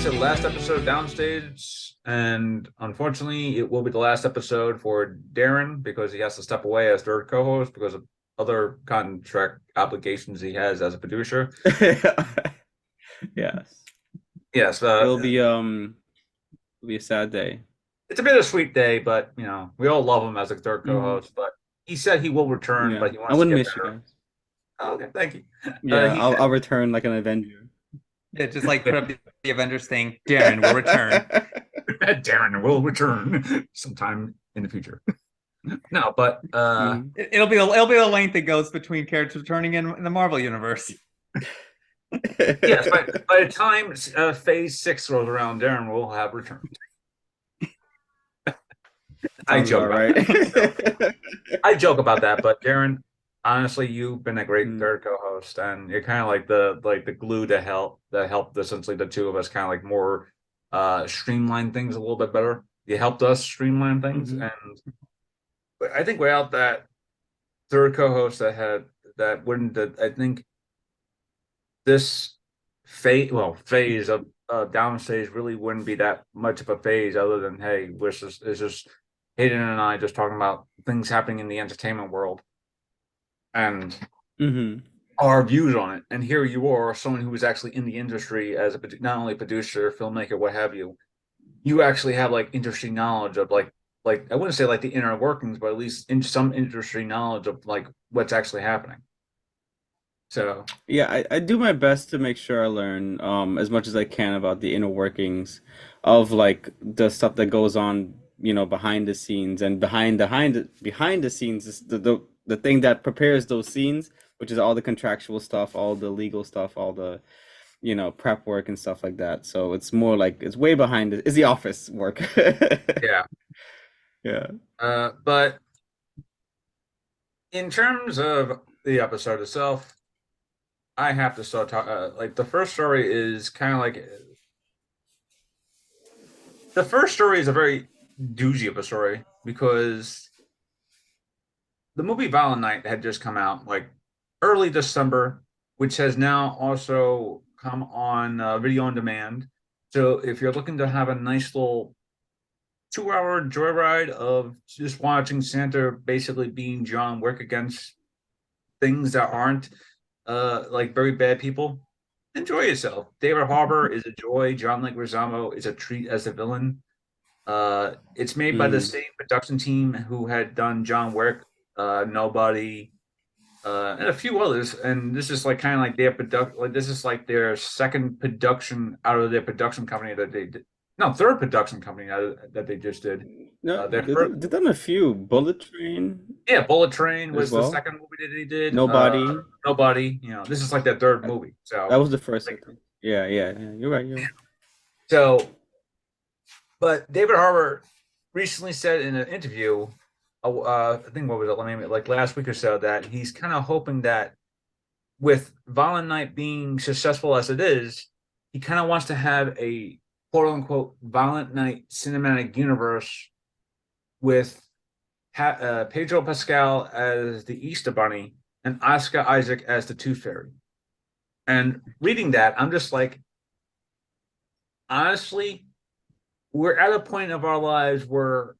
to the last episode of Downstage, and unfortunately, it will be the last episode for Darren because he has to step away as third co-host because of other contract obligations he has as a producer. Yes. Yes, It'll be a sad day. it's a bittersweet day, but we all love him as a third Hmm. co-host. But he said he will return, Yeah. but he I wants to wouldn't get miss you better. guys. Oh, okay, thank you. Yeah, He I'll said, I'll return like an Avenger. Yeah, just like put up the Avengers thing. Darren will return. Darren will return sometime in the future. No, but Mhm. It'll be the length it goes between characters returning in the Marvel universe. yes, by the time Phase 6 rolls around, Darren will have returned. I Sounds joke about about that. right. I joke about that, but Darren, honestly, you've been a great Mm. third co-host, and you're kind of like the glue to help essentially the two of us kind of like more streamline things a little bit better. You helped us streamline things, Mhm. and I think without that third co-host that wouldn't that I think this phase of downstage really wouldn't be that much of a phase other than hey, it's just Hayden and I just talking about things happening in the entertainment world and Mhm. our views on it. And here you are, someone who is actually in the industry as not only producer, filmmaker, what have you. You actually have like industry knowledge of like I wouldn't say like the inner workings, but at least in some industry knowledge of like what's actually happening. So Yeah, I do my best to make sure I learn as much as I can about the inner workings of like the stuff that goes on, behind the scenes and behind the scenes is the thing that prepares those scenes, which is all the contractual stuff, all the legal stuff, all the, prep work and stuff like that. So it's more like it's way behind it. It's the office work. yeah. Yeah. But in terms of the episode itself, I have to start talking. Like the first story is kind of like the first story is a very doozy of a story because the movie Violent Night had just come out like early December, which has now also come on video on demand. So if you're looking to have a nice little 2 hour joyride of just watching Santa basically being John Wick against things that aren't like very bad people, enjoy yourself. David Harbour is a joy. John Leguizamo is a treat as a villain. It's made by the Mm. same production team who had done John Wick, Nobody, and a few others. And this is like kind of like their product. Like this is like their second production out of their production company that they did. No, third production company that they just did. No, Their they first, did done a few. Bullet Train yeah, Bullet Train as was the well. second movie that they did. Nobody. Nobody. This is like their third Uh, movie. That So, was the first, I like, think. Yeah, yeah, yeah. You're right. You're right. so, but David Harbour recently said in an interview, I think what was it? Maybe like last week or so, that he's kind of hoping that with Violent Night being successful as it is, he kind of wants to have a quote unquote Violent Night cinematic universe with Pedro Pascal as the Easter Bunny and Oscar Isaac as the Tooth Fairy. And reading that, I'm just like, honestly, we're at a point of our lives where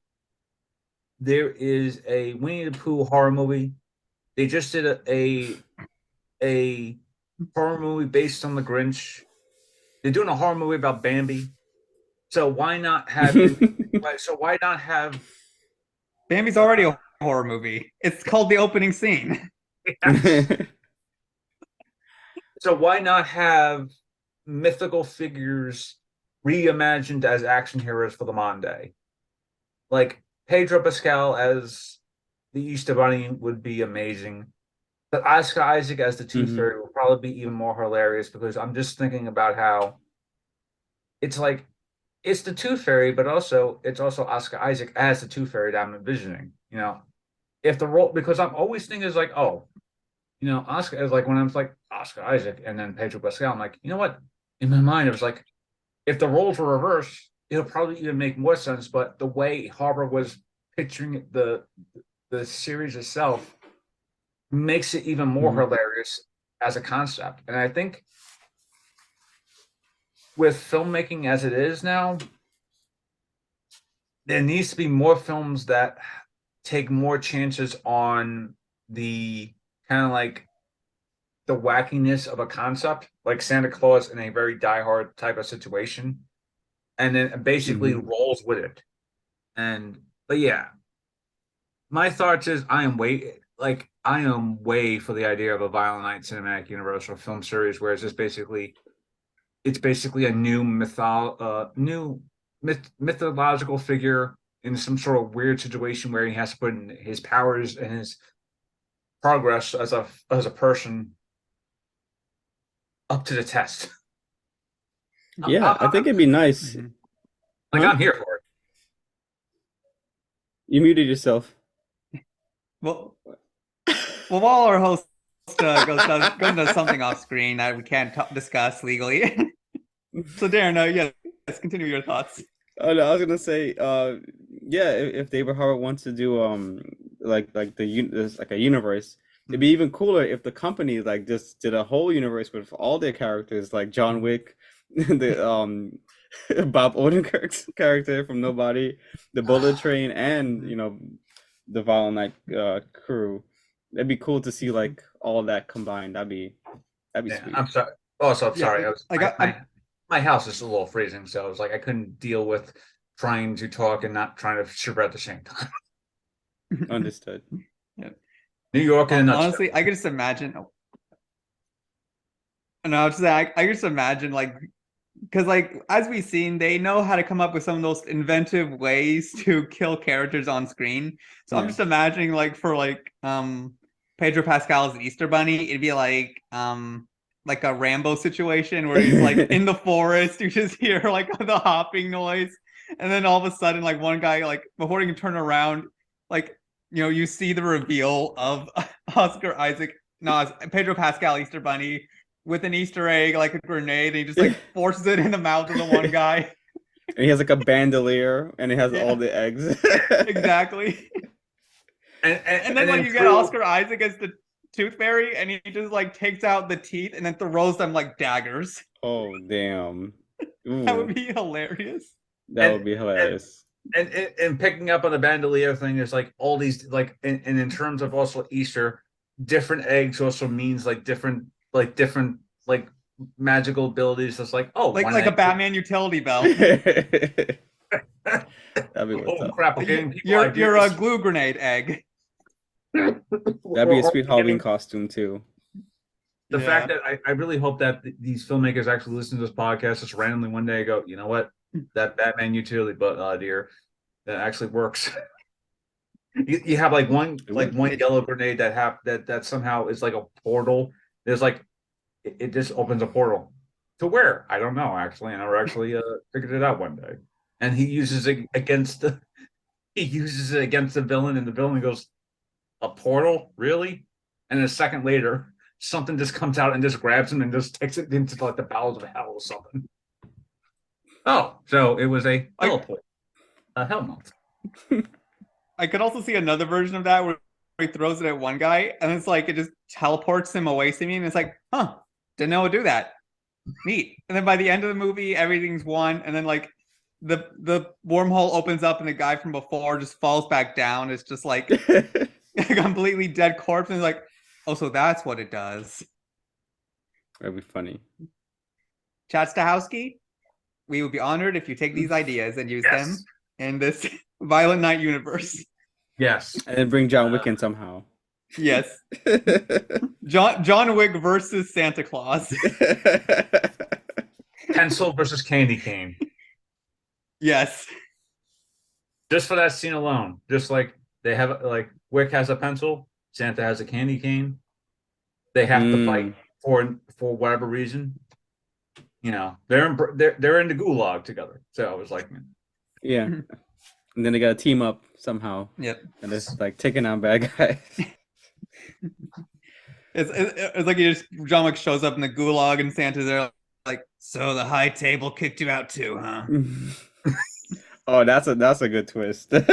there is a Winnie the Pooh horror movie. They just did a horror movie based on the Grinch. They're doing a horror movie about Bambi. So why not have so why not have Bambi's already a horror movie. It's called the opening scene. yes. So why not have mythical figures reimagined as action heroes for the modern day? Like Pedro Pascal as the Easter Bunny would be amazing. But Oscar Isaac as the Tooth Hmm. Fairy will probably be even more hilarious because I'm just thinking about how it's like it's the Tooth Fairy, but also it's also Oscar Isaac as the Tooth Fairy that I'm envisioning. If the role because I'm always thinking is like, oh, Oscar is like when I was like Oscar Isaac and then Pedro Pascal, I'm like, you know what? In my mind, it was like if the roles were reversed, it'll probably even make more sense. But the way Harbour was picturing the series itself makes it even more Hmm. hilarious as a concept. And I think with filmmaking as it is now, there needs to be more films that take more chances on the kind of like the wackiness of a concept, like Santa Claus in a very diehard type of situation, and then basically Hmm. rolls with it. And but yeah, my thoughts is I am way for the idea of a Violent Night cinematic universe or film series where it's basically a new mythological figure in some sort of weird situation where he has to put in his powers and his progress as a person up to the test. Yeah, I think it'd be nice. Mhm. Like Huh? I'm here for it. You muted yourself. Well, well, while our host goes into something off screen that we can't discuss legally. So Darren, yes, continue your thoughts. Oh no, I was gonna say, yeah, if David Harbour wants to do like there's like a universe, it'd be even cooler if the company like just did a whole universe with all their characters, like John Wick, the Bob Odenkirk's character from Nobody, the Bullet Train, and the Violent Night crew. It'd be cool to see like all that combined. That'd be Yeah, sweet. I'm sorry. Also, I'm Yeah, sorry. I was like I'm my house is a little freezing, so I was like I couldn't deal with trying to talk and not trying to shiver at the same time. Understood. yeah. New York in a nutshell. Honestly, I could just imagine. And I was just saying, I just imagine like because like as we've seen, they know how to come up with some of those inventive ways to kill characters on screen. So I'm Yeah. just imagining like for Pedro Pascal's Easter Bunny, it'd be like a Rambo situation where he's like in the forest, you just hear like the hopping noise, and then all of a sudden, like one guy, like before he can turn around, like you see the reveal of Oscar Isaac, no, it's Pedro Pascal Easter Bunny with an Easter egg, like a grenade, and he just like forces it in the mouth of the one guy. And he has like a bandolier and he has all Yeah, the eggs. exactly. And And then and like in you get true Oscar Isaac as the tooth fairy, and he just like takes out the teeth and then throws them like daggers. Oh, damn. That would Ooh, be hilarious. that and would be and hilarious. and picking up on the bandolier thing, there's like all these like and in terms of also Easter, different eggs also means like different like magical abilities. It's like, oh, Like one like a egg. Batman utility belt. That'd be what's Oh up. crap, we're getting people You're a ideas. glue grenade egg. That'd be a We're sweet Halloween getting costume too. the fact Yeah. that I really hope that these filmmakers actually listen to this podcast just randomly one day go, you know what? That Batman utility but dear, that actually works. You have It like would. one It yellow grenade that somehow is like a portal. There's like it just opens a portal to where I don't know actually. I never actually figured it out one day. And he uses it against the villain, and the villain goes, "A portal, really?" And then a second later, something just comes out and just grabs him and just takes it into like the bowels of hell or something. Oh, so it was a I teleport, a hell mouth. I could also see another version of that where he throws it at one guy and it's like it just teleports him away from me and it's like, huh, didn't know it would do that. Neat. And then by the end of the movie, everything's one, and then like the wormhole opens up and the guy from before just falls back down. It's just like That'd a completely dead corpse, and it's like, oh, so that's what it does. be funny. Chatstahowski, we would be honored if you take these ideas and use them Yes, in this Violent Night universe. yes. And then bring John Uh, Wick in somehow. Yes. John Wick versus Santa Claus. Pencil versus candy cane. Yes. Just for that scene alone. Just like they have like Wick has a pencil, Santa has a candy cane. They have to fight Mm, for whatever reason. You know, they're in the gulag together. So I was like, yeah. And then they gotta team up somehow. Yep. And it's like taking on bad guys. It's like John Wick shows up in the gulag and Santa's there like, so the high table kicked you out too, huh? Oh, that's a good twist. no,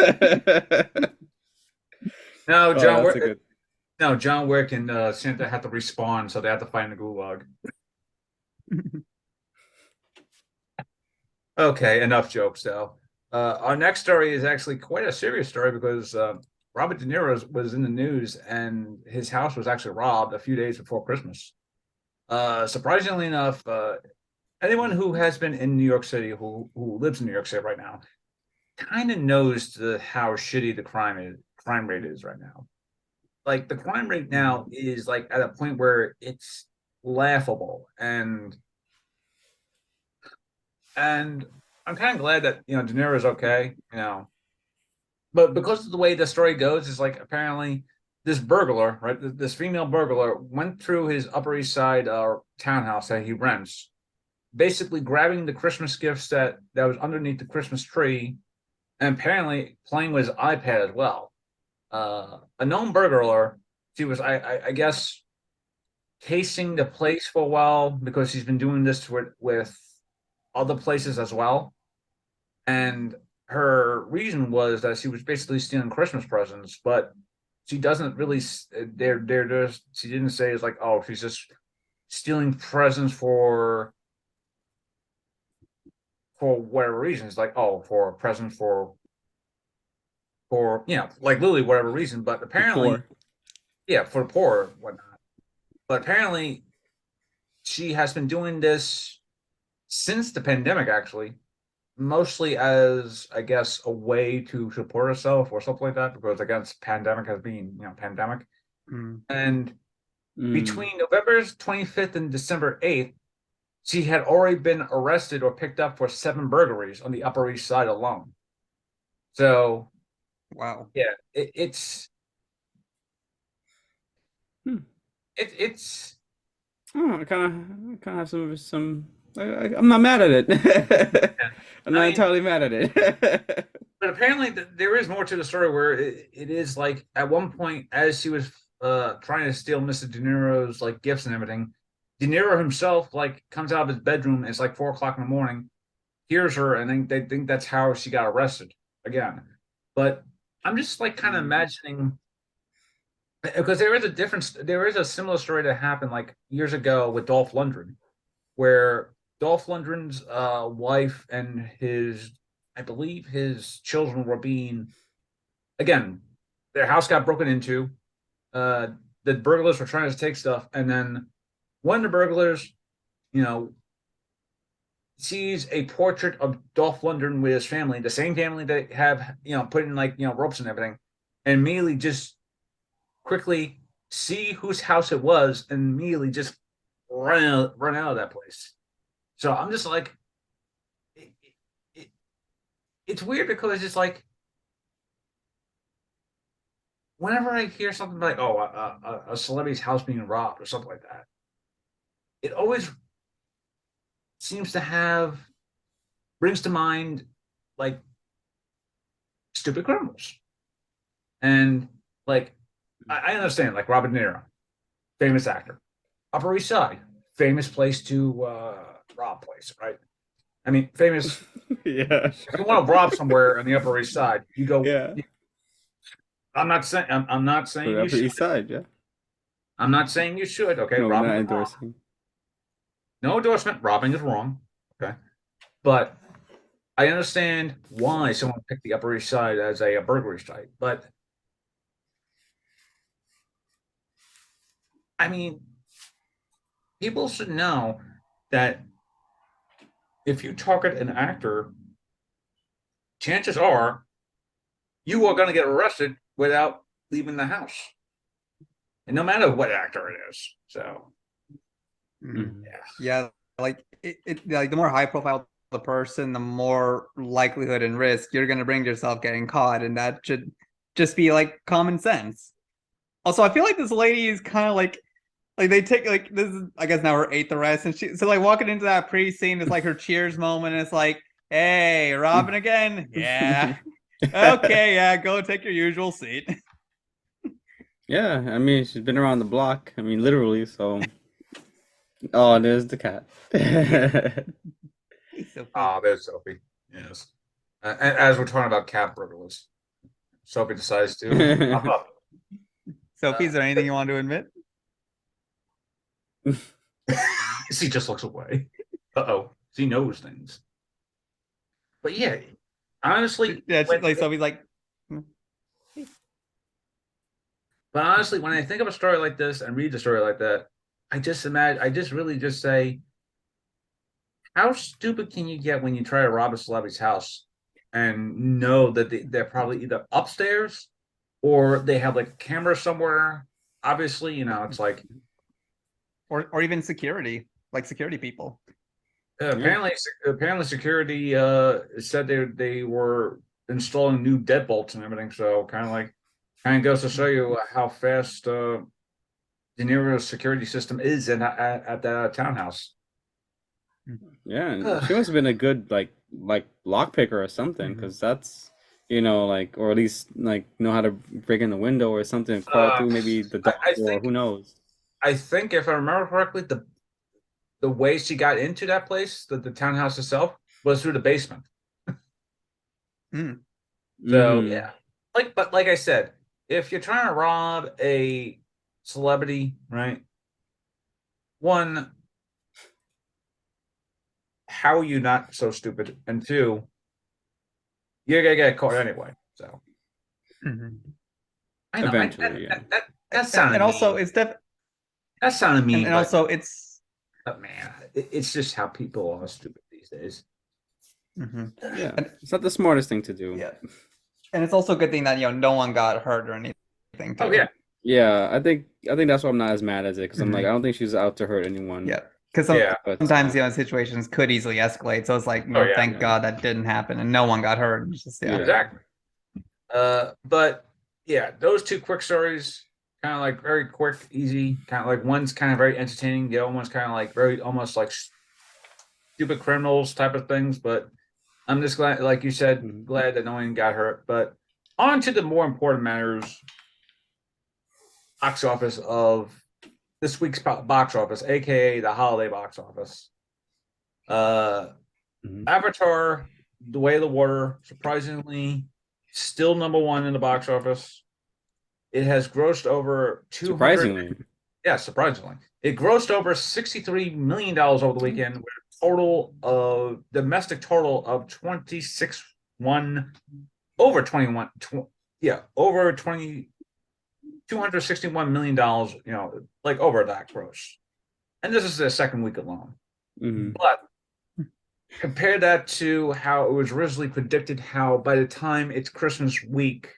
Oh, John that's Wick. a good. No, John Wick and Santa have to respawn, so they have to fight in the gulag. Okay, enough jokes though. Our next story is actually quite a serious story because Robert De Niro was in the news and his house was actually robbed a few days before Christmas. Surprisingly enough, anyone who has been in New York City, who lives in New York City right now, kind of knows how shitty the crime rate is right now. Like the crime rate now is like at a point where it's laughable, and I'm kind of glad that De Niro is okay, but because of the way the story goes, is like apparently this burglar, right? This female burglar went through his Upper East Side townhouse that he rents, basically grabbing the Christmas gifts that was underneath the Christmas tree, and apparently playing with his iPad as well. A known burglar, she was, I guess, casing the place for a while because she's been doing this with other places as well. And her reason was that she was basically stealing Christmas presents, but she doesn't really. They're just. She didn't say it's like, oh, she's just stealing presents for whatever reason. It's like, oh, for a present for like literally whatever reason. But apparently, Poor. yeah, for the poor and whatnot. But apparently, she has been doing this since the pandemic, actually, mostly as I guess a way to support herself or something like that, because against pandemic has been pandemic. Mm. And Mm. between November 25th and December 8th, she had already been arrested or picked up for 7 burglaries on the Upper East Side alone. So Wow. yeah, Hmm. it's Oh, I kind of have some. I'm not mad at it. I'm I not mean, entirely mad at it. but apparently there is more to the story where it is like at one point as she was trying to steal Mr. De Niro's like gifts and everything, De Niro himself like comes out of his bedroom. It's like 4 o'clock in the morning, hears her, and then they think that's how she got arrested again. But I'm just like kind of imagining because there is a difference. There is a similar story that happened like years ago with Dolph Lundgren, where Dolph Lundgren's wife and I believe his children were being, again, their house got broken into. Uh, the burglars were trying to take stuff, and then one of the burglars, you know, sees a portrait of Dolph Lundgren with his family, the same family that have, put in like, ropes and everything, and immediately just quickly see whose house it was and immediately just run out of that place. So I'm just like, it, it, it's weird because it's just like whenever I hear something like, oh, a celebrity's house being robbed or something like that, it always seems to brings to mind like stupid criminals. And like, I understand, like Robert De Niro, famous actor, Upper East Side, famous place to rob place, right? I mean, famous. Yeah, If you want to rob somewhere on the Upper East Side, you go. yeah. I'm not For saying the you Upper should. East Side, yeah. I'm not saying you should. Okay, No, we're robbing not is wrong. endorsing. No endorsement. Robbing is wrong. Okay, but I understand why someone picked the Upper East Side as a burglary site. But I mean, people should know that if you target an actor, chances are you are going to get arrested without leaving the house, and no matter what actor it is. So Mm. Mhm. Yeah, like like the more high profile the person, the more likelihood and risk you're gonna bring yourself getting caught, and that should just be like common sense. Also, I feel like this lady is kind of like they take like this is I guess now her eighth arrest, and she so like walking into that precinct is like her cheers moment. And it's like, hey, Robin again? Yeah. Okay, yeah, go take your usual seat. Yeah, I mean, she's been around the block. I mean, literally. So, oh, there's the cat. Hey, Sophie. ah, there's Sophie. Yes. And as we're talking about cat burglars, Sophie decides to pop up. Sophie, is there anything you want to admit? She just looks away. Uh-oh. She knows things. But yeah, honestly, Yeah, like so he's like, when I think of a story like this and read a story like that, I just really just say, how stupid can you get when you try to rob a celebrity's house and know that they're probably either upstairs or they have like a camera somewhere? Obviously, it's like or even security, like security people. Yeah. apparently security said they were installing new deadbolts and everything. So kind of goes to show you how fast De Niro's security system is at the townhouse. Yeah, and she must have been a good like lock picker or something, Mhm. because that's like, or at least like know how to break in the window or something, crawl Uh, through maybe the I, double I door, think who knows? I think if I remember correctly, the way she got into that place, the townhouse itself, was through the basement. Mm. So Mm-hmm. yeah, but like I said, if you're trying to rob a celebrity, right? One, how are you not so stupid? And two, you're gonna get caught anyway. So Mhm. I know Eventually, yeah. that sounded And also mean. it's def That sounded mean, and also it's but man, it's just how people are stupid these days. mhm. Yeah. and It's not the smartest thing to do. yeah, and it's also a good thing that no one got hurt or anything Oh too. yeah, Yeah, I think that's why I'm not as mad as it, because I'm like, I Mhm. don't think she's out to hurt anyone. Yeah, because yeah, But sometimes situations could easily escalate. So it's like, oh yeah, thank yeah, God that didn't happen and no one got hurt. It's just yeah. yeah. exactly. But yeah, those two quick stories, kind of like very quick, easy. Kind of like one's kind of very entertaining. The other one's kind of like very almost like stupid criminals type of things. But I'm just glad, like you said, Mhm. glad that no one got hurt. But on to the more important matters, box office of this week's box office, aka the holiday box office. Uh, Mhm. Avatar: The Way of the Water, surprisingly, still number one in the box office. It has grossed over 200. Surprisingly. Yeah, surprisingly. It grossed over $63 million over the weekend with a total of domestic total of 26 1 over 21 yeah, over 20 $261 million, like over that gross. And this is the second week alone. Hmm. But compare that to how it was originally predicted, how by the time it's Christmas week,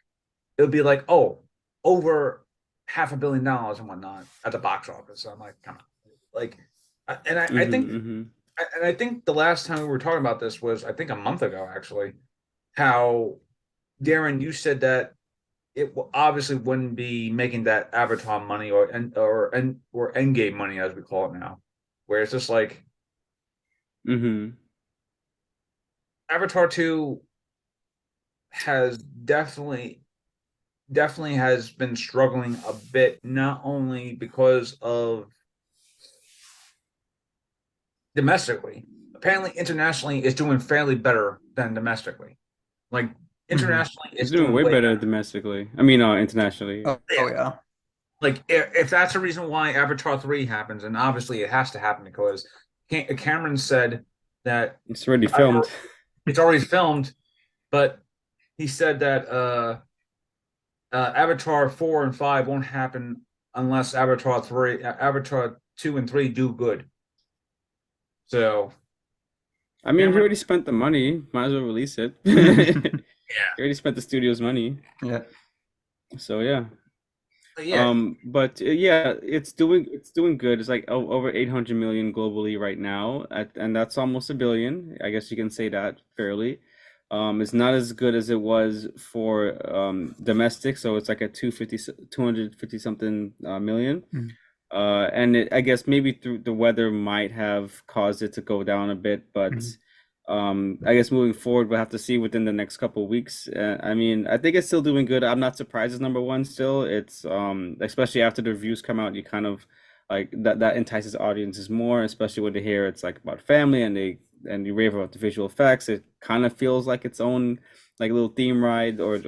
it would be like, oh, over $500 million and whatnot at the box office. So I'm like, come on. Like, I think, Hmm. Hmm. and I think the last time we were talking about this was, I think a month ago, actually, how Darren, you said that it obviously wouldn't be making that Avatar money or Endgame money as we call it now, where it's just like Hmm. Avatar 2 has definitely has been struggling a bit, not only because of domestically. Apparently, internationally, it's doing fairly better than domestically. Like Mhm. internationally, It's it's doing doing way way better better. domestically. I mean, internationally. Oh Yeah, yeah. like if that's the reason why Avatar 3 happens, and obviously it has to happen because Cameron said that It's already I, filmed. it's already filmed, but he said that Avatar 4 and 5 won't happen unless Avatar 2 and 3 do good. So I mean, he Cameron, already spent the money. Might as well release it. yeah, He already spent the studio's money. Yeah. So yeah. but yeah, But yeah, it's doing good. It's like over 800 million globally right now, and that's almost a billion. I guess you can say that fairly. It's not as good as it was for domestic, so it's like a 250 something million. Mhm. And I guess maybe through the weather might have caused it to go down a bit, but Mhm. I guess moving forward, we'll have to see within the next couple of weeks. I mean, I think it's still doing good. I'm not surprised it's number one still. It's especially after the reviews come out, you kind of like that entices audiences more, especially when they hear it's like about family and you rave about the visual effects. It kind of feels like its own like little theme ride or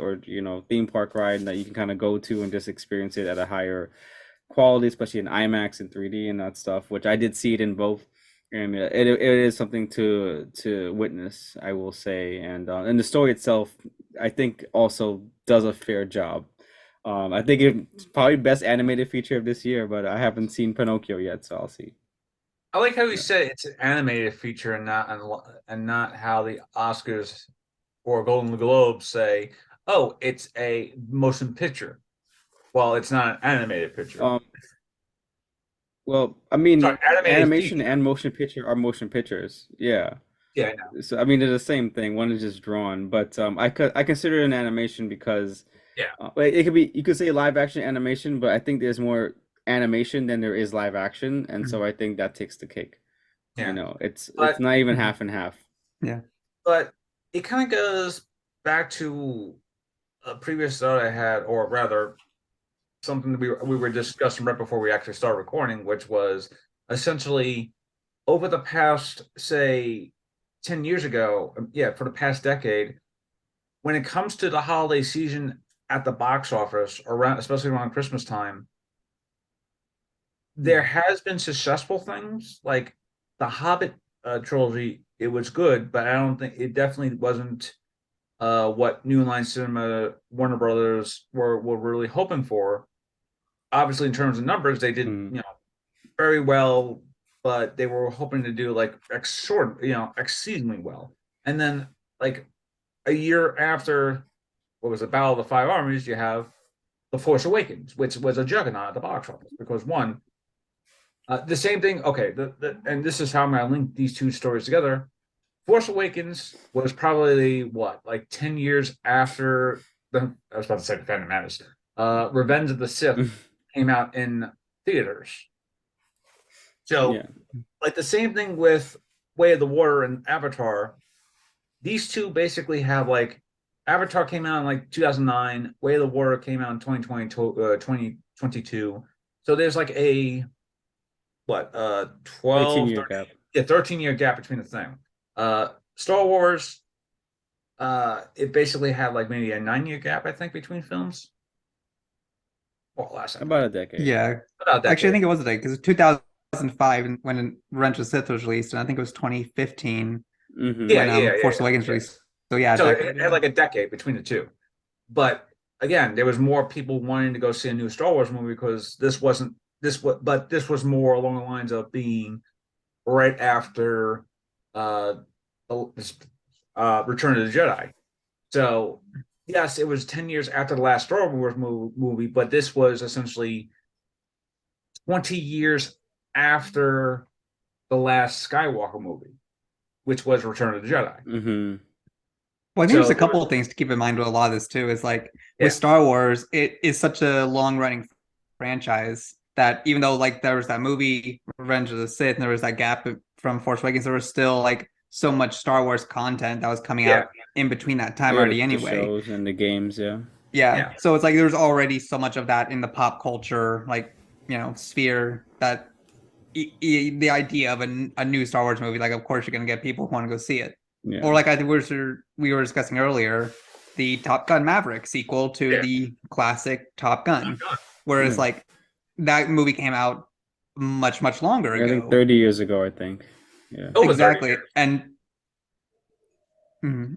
theme park ride that you can kind of go to and just experience it at a higher quality, especially in IMAX and 3D and that stuff, which I did see it in both. And it is something to witness, I will say, and the story itself, I think, also does a fair job. I think it's probably best animated feature of this year, but I haven't seen Pinocchio yet, so I'll see. I like how you Yeah. said it's an animated feature and not how the Oscars or Golden Globes say, "Oh, it's a motion picture." Well, it's not an animated picture. Um, well, I Sorry, mean, animated animation feature. and motion picture are motion pictures. Yeah. Yeah, I know. So I mean, they're the same thing. One is just drawn, but I consider it an animation because Yeah. it could be, you could say live action animation, but I think there's more animation than there is live action, and Mhm. so I think that takes the cake. You Yeah. know, it's But not even Mhm. half and half. Yeah. but it kind of goes back to a previous thought I had, or rather, something that we were discussing right before we actually started recording, which was essentially over the past, say, 10 years ago, yeah, for the past decade, when it comes to the holiday season at the box office, around, especially around Christmas time, there Mhm. has been successful things like the Hobbit trilogy. It was good, but I don't think it definitely wasn't what New Line Cinema, Warner Brothers were really hoping for. Obviously, in terms of numbers, they did Mm. very well, but they were hoping to do like exceedingly well. And then like a year after what was the Battle of the Five Armies, you have The Force Awakens, which was a juggernaut at the box office because one, the same thing. Okay, and this is how I'm going to link these two stories together. Force Awakens was probably what, like 10 years after the, I was about to say the Phantom Menace. Revenge of the Sith came out in theaters. So, Yeah. like the same thing with Way of the Water and Avatar. These two basically have like Avatar came out in like 2009, Way of the Water came out in 2022. So there's like a what 12, 18-year 13, gap. yeah, 13-year gap between the thing. Star Wars, it basically had like maybe a 9-year gap, I think, between films. Well, last I About looked, a decade. Yeah. about a Actually, I decade. think it was a day because 2005 when Revenge of the Sith was released, and I think it was 2015 Yeah, when Mm-hmm. Force yeah, Awakens yeah. released. So yeah, a So decade. it had Yeah. like a decade between the two. But again, there was more people wanting to go see a new Star Wars movie because this wasn't this was, but this was more along the lines of being right after uh, Return of the Jedi. So yes, it was 10 years after the last Star Wars movie, but this was essentially 20 years after the last Skywalker movie, which was Return of the Jedi. Mm-hmm. Well, I think there's So a there couple was, of things to keep in mind with a lot of this too. Is like with yeah, Star Wars, it is such a long running franchise that even though like there was that movie Revenge of the Sith and there was that gap from Force Awakens, there was still like so much Star Wars content that was coming yeah, out in between that time Yeah, already the anyway. shows and the games, yeah. Yeah. yeah. So it's like there's already so much of that in the pop culture, like, sphere that the idea of a new Star Wars movie, like, of course, you're going to get people who want to go see it. Yeah. Or, like, I think we were discussing earlier, the Top Gun Maverick sequel to Yeah. the classic Top Gun. Whereas, Yeah. like, that movie came out much, much longer I think ago. 30 years ago, I think. Yeah. Over 30 Exactly. years.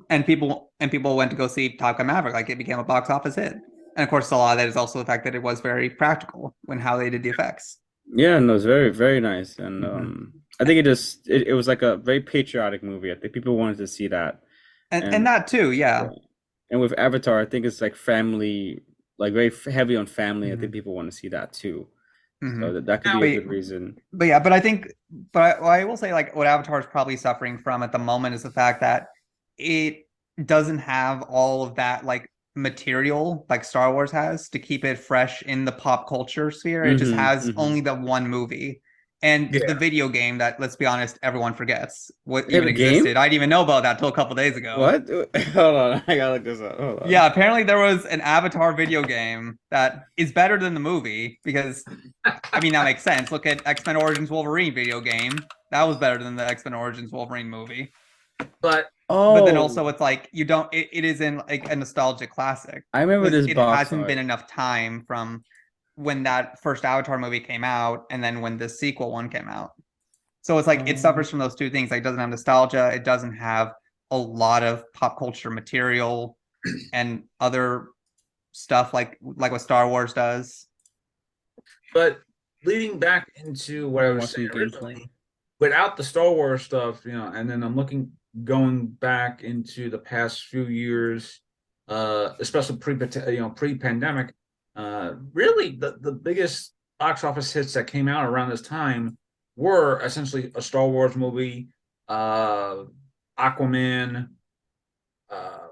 And people went to go see Top Gun Maverick. Like, it became a box office hit. And of course, a lot of that is also the fact that it was very practical when how they did the effects. Yeah, no, it's very, very nice. And Mhm. I think it was like a very patriotic movie. I think people wanted to see that. And And that too, yeah. yeah. And with Avatar, I think it's like family, like very heavy on family. I think Mhm. people want to see that too. So Mhm. that could be Now, a But good reason. but yeah, but I think, I will say, like, what Avatar is probably suffering from at the moment is the fact that it doesn't have all of that like material like Star Wars has to keep it fresh in the pop culture sphere. It just Mm-hmm. has Mm-hmm. only the one movie and the yeah. video game that, let's be honest, everyone forgets what They have even a game? existed. I didn't even know about that till a couple days ago. What? Hold on, I gotta look this up. Hold on. Yeah, apparently there was an Avatar video game that is better than the movie because, I mean, that makes sense. Look at X-Men Origins Wolverine video game. That was better than the X-Men Origins Wolverine movie. But But then Oh, also it's like you don't it is in like a nostalgic classic I remember because this it box hasn't been art. enough time from when that first Avatar movie came out and then when the sequel one came out. So it's like it Um, suffers from those two things. Like, it doesn't have nostalgia. It doesn't have a lot of pop culture material and other stuff like what Star Wars does. But leading back into what I I'm was saying watching gameplay. originally, without the Star Wars stuff, and then I'm looking going back into the past few years, especially pre-pandemic, really the biggest box office hits that came out around this time were essentially a Star Wars movie, uh, Aquaman, uh,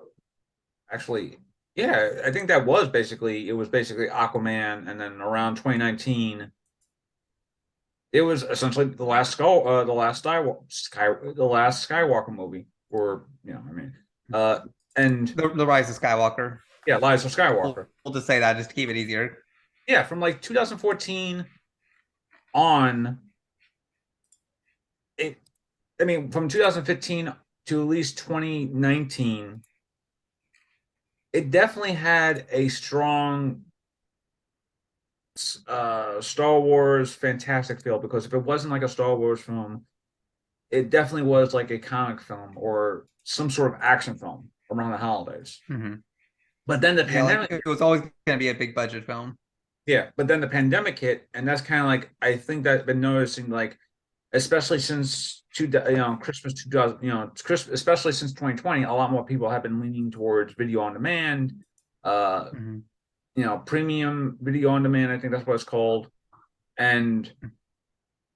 actually, yeah, I think that was basically it was basically Aquaman, and then around 2019 it was essentially the last Skywalker movie, or I mean, uh, and The Rise of Skywalker. yeah, Lies of We'll, Skywalker. we'll just say that just to keep it easier. Yeah, from like 2014 on, it. I mean, from 2015 to at least 2019, it definitely had a strong Star Wars fantastic feel because if it wasn't like a Star Wars film, it definitely was like a comic film or some sort of action film around the holidays. Mm-hmm. But then the Yeah, like pandemic, it was always going to be a big budget film. yeah, but then the pandemic hit, and that's kind of like I think that I've been noticing, like especially since Christmas 2000, Christmas, especially since 2020, a lot more people have been leaning towards video on demand, uh, Mm-hmm. premium video on demand. I think that's what it's called, and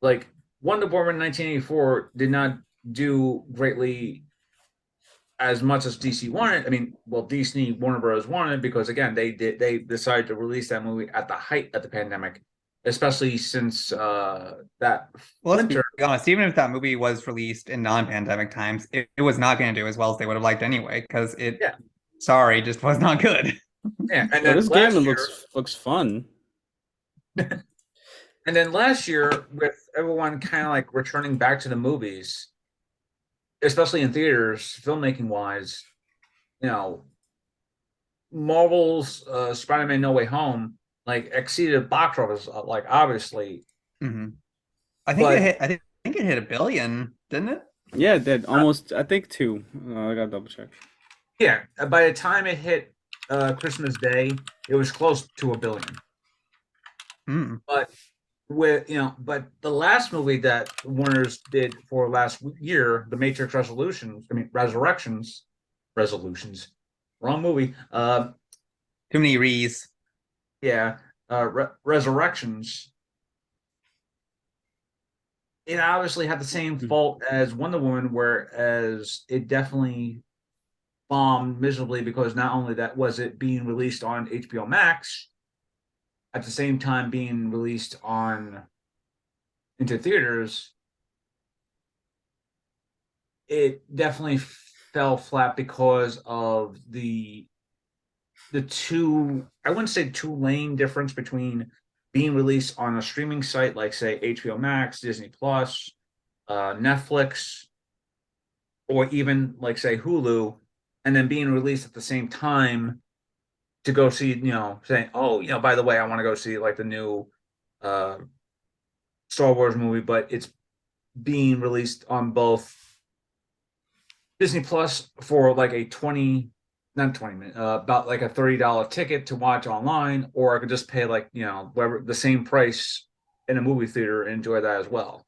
like Wonder Woman 1984 did not do greatly as much as DC wanted. I mean, well, Disney Warner Bros. Wanted because again, they decided to release that movie at the height of the pandemic, especially since that Well, let's winter. be honest. Even if that movie was released in non-pandemic times, it was not going to do as well as they would have liked anyway. Because Yeah, sorry, just was not good. yeah, and Oh, then this game last year, looks fun. and then last year with everyone kind of like returning back to the movies, especially in theaters, filmmaking wise, you know, Marvel's Spider-Man No Way Home like exceeded box office, like obviously, Mm-hmm. I think it but hit. I think it hit 1 billion, didn't it? Yeah, that almost. I think two. I gotta double check. yeah, by the time it hit Christmas Day, it was close to 1 billion. Mm. But but the last movie that Warner's did for last year, The Matrix Resolutions, wrong movie. Too many re's. Yeah, Resurrections. It obviously had the same Hmm. fault as Wonder Woman, whereas it definitely bombed miserably because not only that was it being released on HBO Max, at the same time being released on into theaters, it definitely fell flat because of the two I wouldn't say two lane difference between being released on a streaming site like say HBO Max, Disney Plus, Netflix, or even like say Hulu, and then being released at the same time to go see, saying, oh, by the way, I want to go see like the new uh Star Wars movie, but it's being released on both Disney Plus for like a 20, not 20 minute, about like a $30 ticket to watch online, or I could just pay like, whatever the same price in a movie theater and enjoy that as well.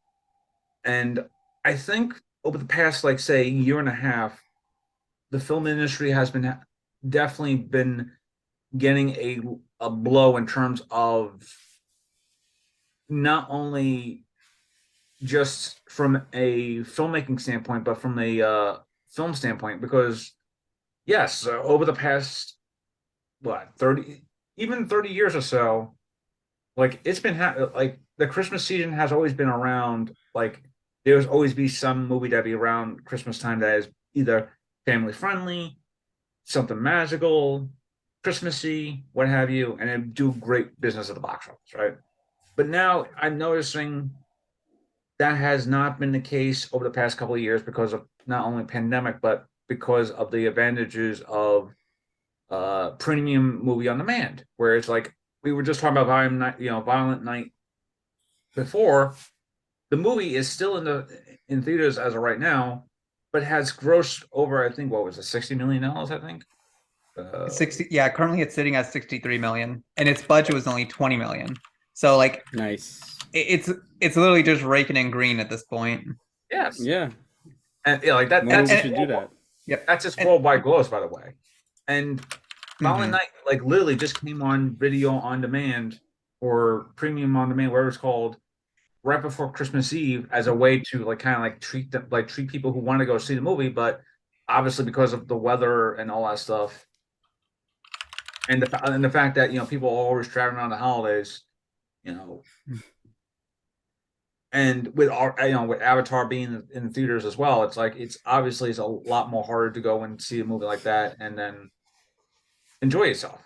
And I think over the past, like, say, year and a half, the film industry has been definitely been getting a blow in terms of not only just from a filmmaking standpoint, but from a film standpoint, because yes, over the past what 30, even 30 years or so, like it's been like the Christmas season has always been around. Like there's always be some movie that be around Christmas time that is either family friendly, something magical, Christmassy, what have you, and it do great business at the box office, right? But now I'm noticing that has not been the case over the past couple of years because of not only pandemic, but because of the advantages of premium movie on demand, where it's like we were just talking about Violent Night before. the movie is still in theaters as of right now, but has grossed over, I think, what was it, $60 million, I think. 60, yeah, currently it's sitting at 63 million, and its budget was only 20 million. So like Nice. it's literally just raking in green at this point. Yes, Yeah. and yeah, like that. More That's movies its should do that. Yep. that's its And worldwide gross, by the way. And Violent mhm. Night, like literally, just came on video on demand or premium on demand, whatever it's called, right before Christmas Eve as a way to like kind of like treat people who want to go see the movie, but obviously because of the weather and all that stuff, and the fact that people are always traveling around the holidays, you know, and with our with Avatar being in theaters as well, it's like it's a lot more harder to go and see a movie like that and then enjoy yourself.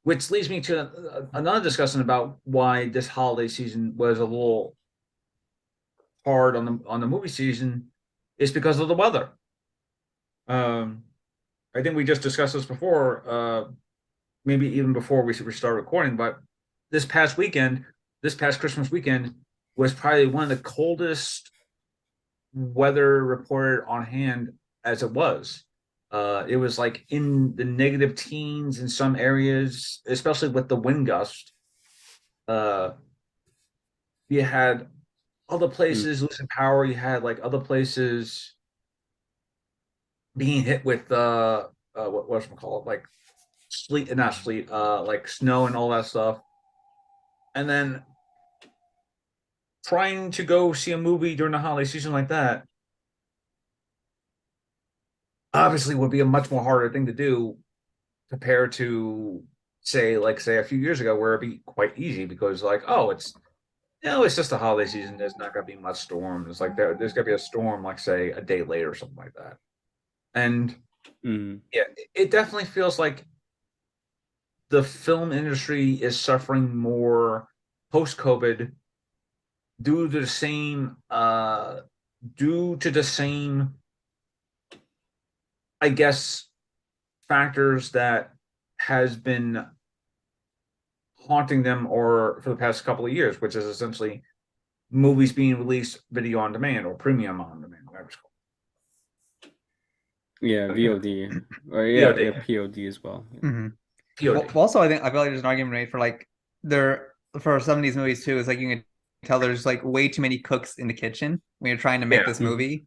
Which leads me to another discussion about why this holiday season was a little hard on the movie season is because of the weather. Um, I think we just discussed this before, maybe even before we start recording. But this past weekend, this past Christmas weekend, was probably one of the coldest weather reported on hand as it was. It was like in the negative teens in some areas, especially with the wind gust. Uh, you had other Mm. places losing power. You had like other places being hit with what's it called, like sleet, not sleet, like snow and all that stuff. And then trying to go see a movie during the holiday season like that obviously would be a much more harder thing to do compared to say a few years ago where it'd be quite easy because like, oh, it's just a holiday season. There's not gonna be much storm. It's like there's gonna be a storm like say a day later or something like that. And Mm. yeah, it definitely feels like the film industry is suffering more post COVID due to the same due to the same, I guess, factors that has been haunting them or for the past couple of years, which is essentially movies being released video on demand or premium on demand, whatever it's called. Yeah, VOD. Or VOD. yeah, POD as well. Yeah. Mhm. Well, POD. also, I feel like there's an argument made for like there for some of these movies too. Is like you can tell there's like way too many cooks in the kitchen when you're trying to make Yeah. this Mhm. movie,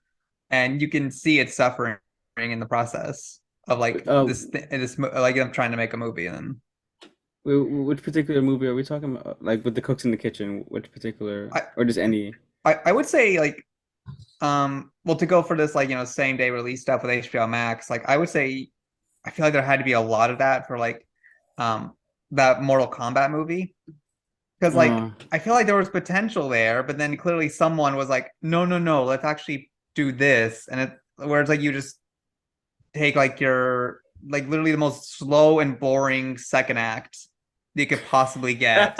and you can see it suffering in the process of like Uh, like I'm trying to make a movie and then which particular movie are we talking about? Like with the cooks in the kitchen, which particular, I or just any? I would say like well to go for this like same day release stuff with HBO Max, like I would say I feel like there had to be a lot of that for like um that Mortal Kombat movie. Because like Uh, I feel like there was potential there, but then clearly someone was like, no, no, no, let's actually do this. And it where it's like you just take like your like literally the most slow and boring second act you could possibly get,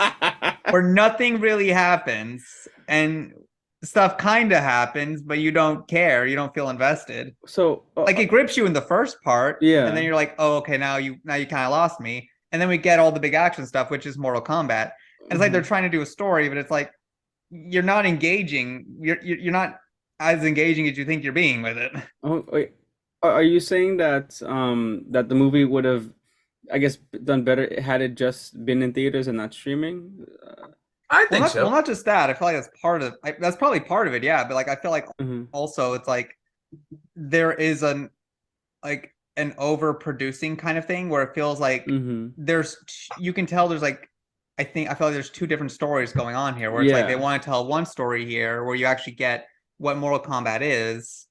where nothing really happens and stuff kind of happens, but you don't care, you don't feel invested. so, Like it grips you in the first part, and then yeah. you're like, oh, okay, now you kind of lost me. And then we get all the big action stuff, which is Mortal Kombat. And it's like they're Mhm. trying to do a story, but it's like you're not engaging. You're not as engaging as you think you're being with it. Oh, wait. Are you saying that that the movie would have, I guess, done better had it just been in theaters and not streaming? I Well, think so. not just that. I feel like that's probably part of it, yeah. But like I feel like Mhm. also it's like there is an overproducing kind of thing where it feels like Mhm. you can tell there's like I feel like there's two different stories going on here where it's like they Yeah. want to tell one story here where you actually get what Mortal Kombat is,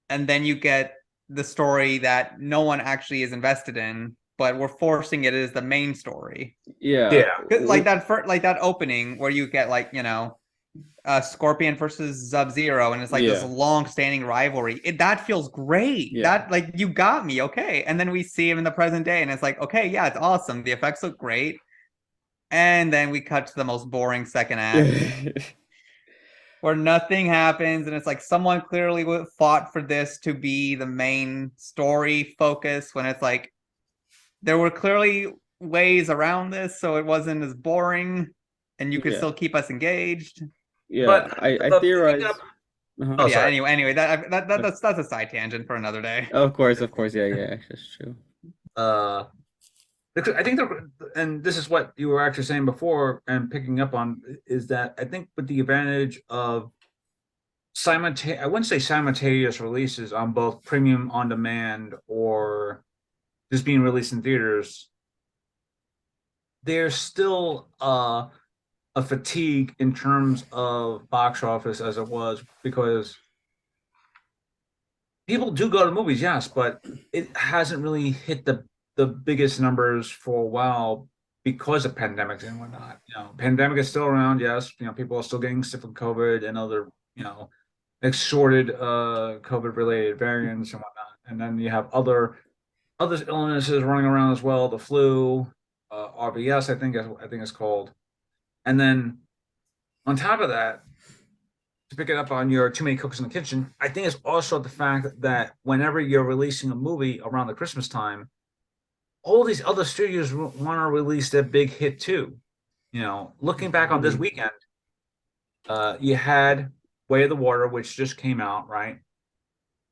and then you get the story that no one actually is invested in, but we're forcing it as the main story. Yeah. Yeah. Like that opening where you get like Scorpion versus Sub Zero, and it's like this Yeah. long-standing rivalry. That feels great. Yeah. That like you got me, okay. And then we see him in the present day, and it's like, okay, yeah, it's awesome. The effects look great. And then we cut to the most boring second act where nothing happens, and it's like someone clearly fought for this to be the main story focus when it's like there were clearly ways around this so it wasn't as boring and you could Yeah. still keep us engaged. Yeah, But I picking up. theorize. Uh-huh. But Oh, yeah, sorry. anyway, that's a side tangent for another day. Of course, yeah, yeah, that's true. Uh, because I think and this is what you were actually saying before, and picking up on is that I think with the advantage of I wouldn't say simultaneous releases on both premium on demand or just being released in theaters, there's still a fatigue in terms of box office as it was because people do go to movies, yes, but it hasn't really hit the biggest numbers for a while because of pandemics and whatnot. Pandemic is still around, yes. People are still getting sick from COVID and other, assorted COVID related variants and whatnot. And then you have other illnesses running around as well, the flu, RBS, I think it's called. And then on top of that, to pick it up on your too many cooks in the kitchen, I think it's also the fact that whenever you're releasing a movie around the Christmas time, all these other studios want to release their big hit too. Looking back on this Mhm. weekend, you had Way of the Water, which just came out, right?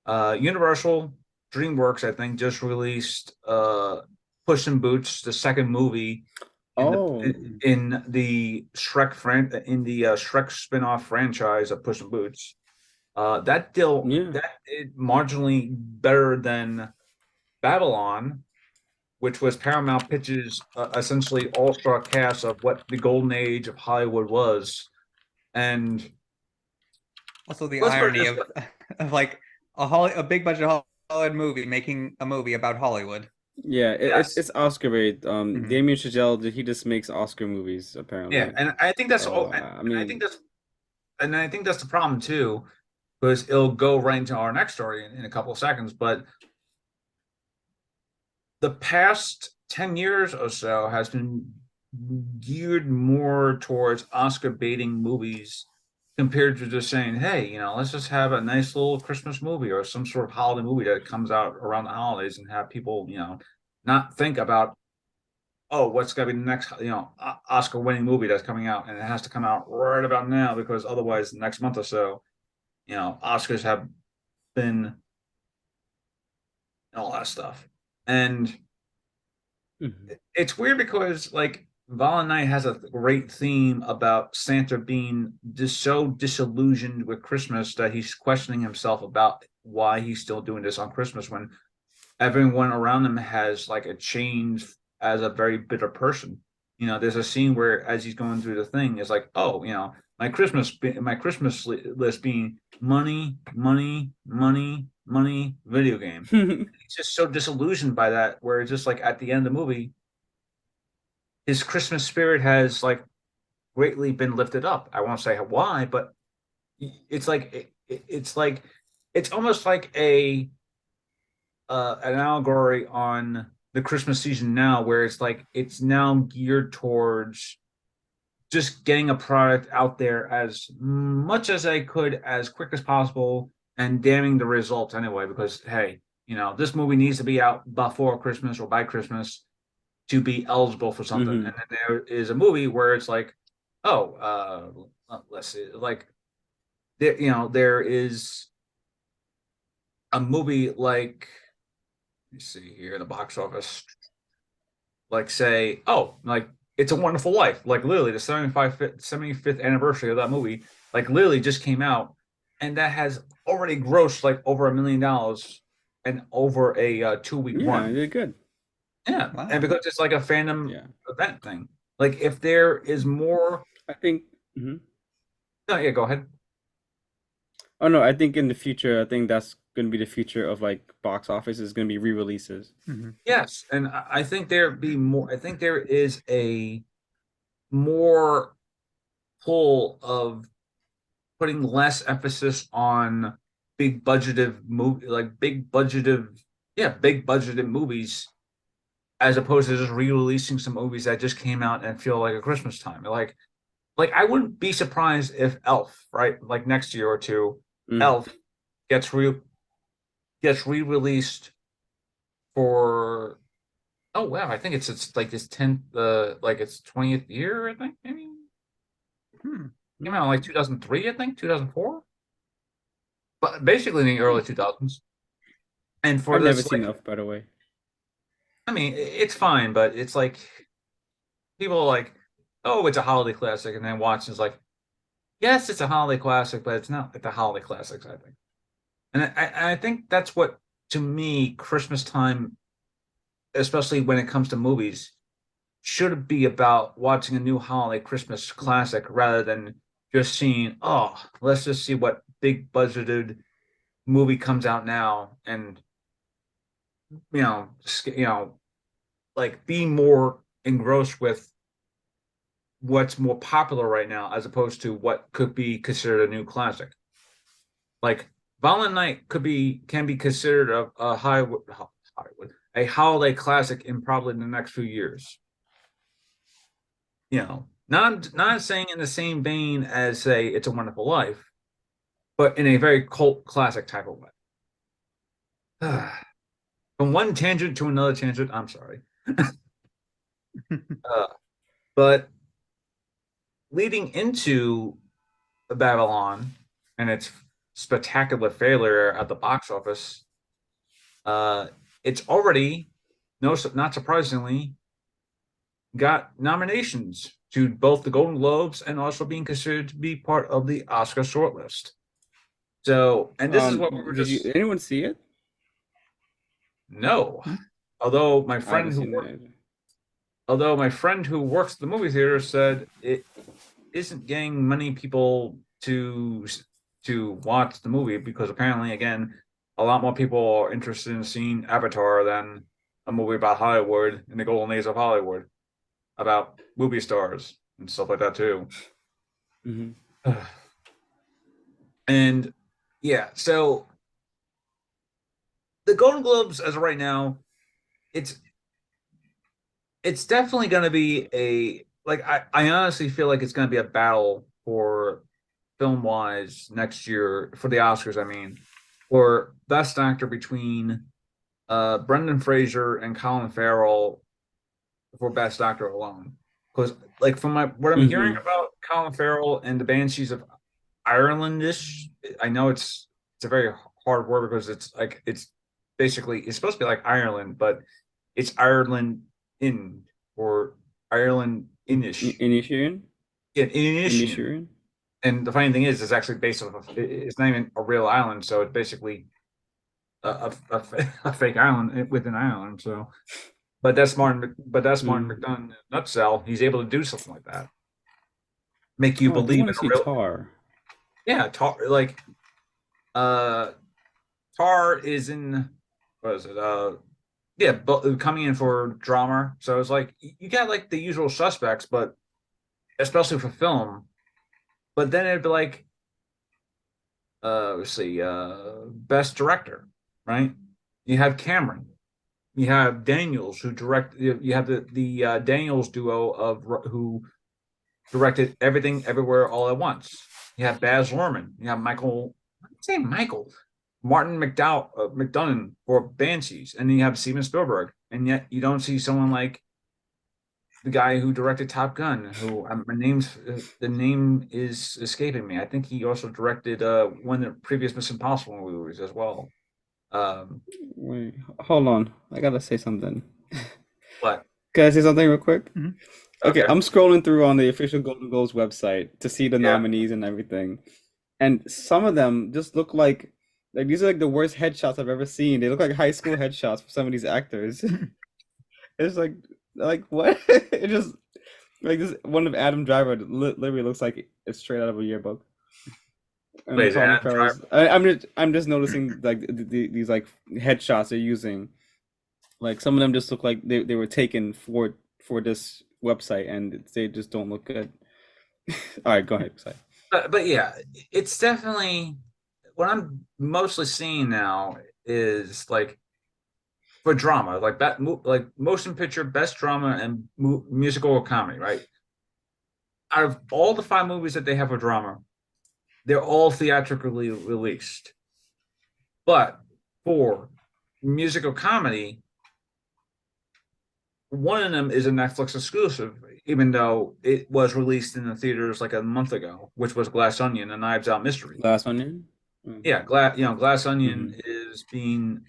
Universal DreamWorks, I think, just released Puss in Boots, the second movie in the Oh, in the Shrek spin-off franchise of Puss in Boots. yeah. That did marginally better than Babylon, which was Paramount Pictures' essentially all-star cast of what the golden age of Hollywood was. And Also, the let's put it irony this of way. like a big budget Hollywood movie making a movie about Hollywood. Yeah, Yes. it's Oscar bait. Hmm. Damien Chazelle, he just makes Oscar movies Yeah, apparently. and I think that's So all. I And mean, I think that's the problem too, because it'll go right into our next story in a couple of seconds. But the past 10 years or so has been geared more towards Oscar baiting movies compared to just saying, hey, let's just have a nice little Christmas movie or some sort of holiday movie that comes out around the holidays and have people, not think about, oh, what's going to be the next, Oscar winning movie that's coming out. And it has to come out right about now because otherwise, the next month or so, Oscars have been and all that stuff. And mhm. it's weird because like Violent Night has a great theme about Santa being just so disillusioned with Christmas that he's questioning himself about why he's still doing this on Christmas when everyone around him has like a change as a very bitter person. There's a scene where as he's going through the thing, it's like, oh, my Christmas list being money, money, money, money, video game. He's just so disillusioned by that, where it's just like at the end of the movie, his Christmas spirit has like greatly been lifted up. I won't say why, but it's like it's like it's almost like a an allegory on the Christmas season now, where it's like it's now geared towards just getting a product out there as much as I could, as quick as possible, and damning the results anyway. Because hey, this movie needs to be out before Christmas or by Christmas to be eligible for something. And Hmm. then there is a movie where it's like, oh, let's see, like there is a movie like let me see here in the box office, like say, oh, like It's a Wonderful Life, like literally the 75th anniversary of that movie, like literally just came out, and that has already grossed like over $1 million and over a 2 week Yeah, I run. did good. Yeah, and Wow. because it's like a fandom Yeah, event thing. Like if there is more, I think. Mhm. no, yeah, go ahead. Oh no, I think in the future, I think that's going to be the future of like box office is going to be re-releases. Hmm. Yes, and I think there be more. I think there is a more pull of putting less emphasis on big budgeted movies as opposed to just re-releasing some movies that just came out and feel like a Christmas time. Like I wouldn't be surprised if Elf, right, like next year or two, Mm. Elf gets re gets re-released for oh wow, I think it's like its 10th like its 20th year, I think maybe. Hmm. Came out in like 2003, I think, 2004, but basically in the early 2000s. And for I've never this, seen like, Elf, by the way. I mean, it's fine, but it's like people are like, oh, it's a holiday classic, and then watch and it's like, yes, it's a holiday classic, but it's not like the holiday classics, I think. And I think that's what, to me, Christmas time, especially when it comes to movies, should be about watching a new holiday Christmas classic rather than just seeing, oh, let's just see what big budgeted movie comes out now and you know, like be more engrossed with what's more popular right now as opposed to what could be considered a new classic. Like Violent Night can be considered a a holiday classic in probably the next few years. Not saying in the same vein as say It's a Wonderful Life, but in a very cult classic type of way. From one tangent to another tangent, I'm sorry. uh, but leading into Babylon and its spectacular failure at the box office, uh, it's already, no, not surprisingly, got nominations to both the Golden Globes and also being considered to be part of the Oscar shortlist. So, and this is what we were Did you just anyone see it? no. Although my I haven't friend who seen it worked, either. although my friend who works at the movie theater said it isn't getting many people to watch the movie because apparently, again, a lot more people are interested in seeing Avatar than a movie about Hollywood in the golden age of Hollywood, about movie stars and stuff like that too. Hmm. And yeah, so the Golden Globes as of right now, it's it's definitely going to be a like I honestly feel like it's going to be a battle for film wise next year for the Oscars. I mean, for Best Actor between Brendan Fraser and Colin Farrell for Best Actor alone. Because like from my what I'm hearing Hmm. about Colin Farrell and the Banshees of Irelandish, I know it's a very hard word because it's like it's supposed to be like Ireland, but it's Ireland in or Ireland Inish. Inisherin? Yeah, Inishian. Inisherin? And the funny thing is, it's actually based off of it's not even a real island, so it's basically a fake island within Ireland. So, but that's Martin Mm. McDonagh in a nutshell. He's able to do something like that, make you Oh, I do believe want in to a see real, Tar. yeah. Uh, Tar is in what is it? Yeah, but coming in for drama. So it's like you got like the usual suspects, but especially for film. But then it'd be like, let's see, best director, right? You have Cameron, you have Daniels who direct. You have the Daniels duo of who directed Everything Everywhere All at Once. You have Baz Luhrmann. You have Michael. I'm saying Michael. Martin McDonagh for Banshees, and then you have Steven Spielberg, and yet you don't see someone like the guy who directed Top Gun, who the name is escaping me. I think he also directed one of the previous Mission Impossible movies as well. Um, Wait, hold on. I gotta say something. but Can I say something real quick? Mhm. Okay, okay, I'm scrolling through on the official Golden Globes website to see the yeah, nominees and everything. And some of them just look like these are like the worst headshots I've ever seen. They look like high school headshots for some of these actors. It's like what? It just like this one of Adam Driver literally looks like it's straight out of a yearbook. And wait, Colin Adam Farrell's. Driver. I'm just noticing like these like headshots they're using. Like some of them just look like they were taken for this website and they just don't look good. All right, go ahead. Sorry. But yeah, it's definitely what I'm mostly seeing now is like for drama, like that, like motion picture, best drama, and musical or comedy, right? Out of all the five movies that they have for drama, they're all theatrically released. But for musical comedy, one of them is a Netflix exclusive. even though it was released in the theaters like a month ago, which was Glass Onion, a Knives Out mystery. Last one, Yeah, Glass Onion mm-hmm. is being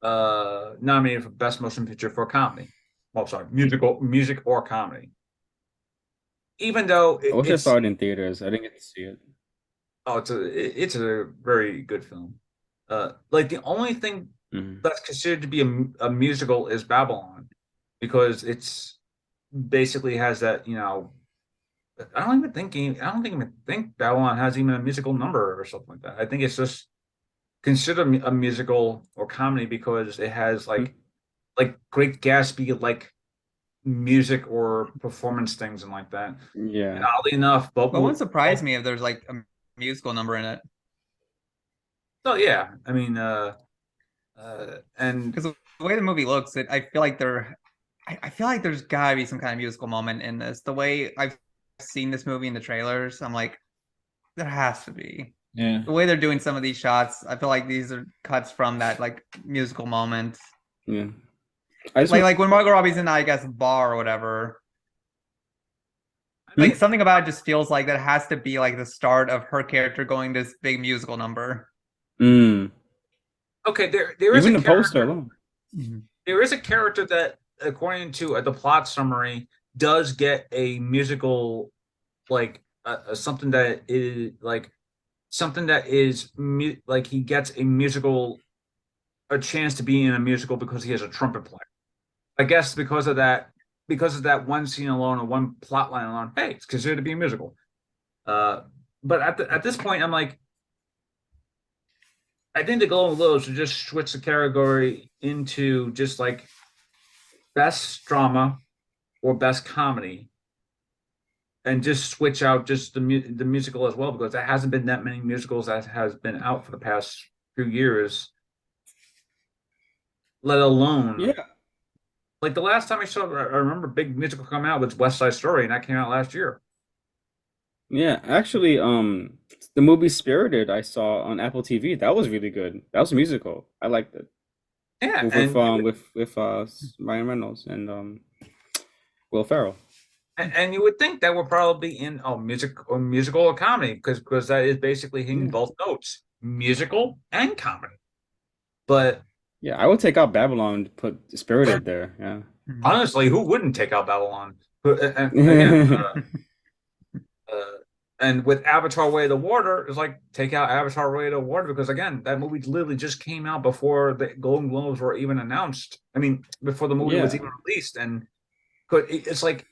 nominated for Best Motion Picture for comedy. Well, sorry, music or comedy. Even though I wish I it's saw it in theaters. I didn't get to see it. oh, it's a very good film. Like the only thing Mm-hmm. that's considered to be a musical is Babylon, because it's basically has that, you know, I don't even think Babylon has even a musical number or something like that. I think it's just considered a musical or comedy because it has like Great Gatsby like music or performance things and like that. And Yeah. oddly enough, But it wouldn't surprise me if there's like a musical number in it. so yeah, I mean, and Because the way the movie looks, I feel like I feel like there's gotta be some kind of musical moment in this. The way I've seen this movie in the trailers, I'm like, there has to be. Yeah. The way they're doing some of these shots, I feel like these are cuts from that like musical moment. Yeah. I just Like when Margot Robbie's in, I guess, bar or whatever. I mean, Like something about it just feels like that has to be like the start of her character going this big musical number. mm. okay, there is Even a the poster character. alone. There is a character that, according to the plot summary, does get a musical, like something that is like something that is like he gets a musical, a chance to be in a musical because he has a trumpet player. I guess because of that one scene alone or one plot line alone, hey, it's considered to be a musical. Uh, but at this point, I'm like, I think the Golden Globes should just switch the category into just like best drama or best comedy, and just switch out just the musical as well, because there hasn't been that many musicals that has been out for the past few years. Let alone Yeah. like the last time I remember big musical come out was West Side Story, and that came out last year. Yeah. Actually, the movie Spirited I saw on Apple TV, that was really good. That was a musical. I liked it. Yeah, With Ryan Reynolds and Will Ferrell. and you would think that would probably be in musical or comedy, because that is basically hitting Yeah. both notes, musical and comedy. But Yeah, I would take out Babylon and put Spirited there. Yeah. honestly, who wouldn't take out Babylon? And again, uh, and with Avatar: Way of the Water, it's like take out Avatar: Way of the Water, because again, that movie literally just came out before the Golden Globes were even announced. I mean, before the movie was Yeah. even released, and it's like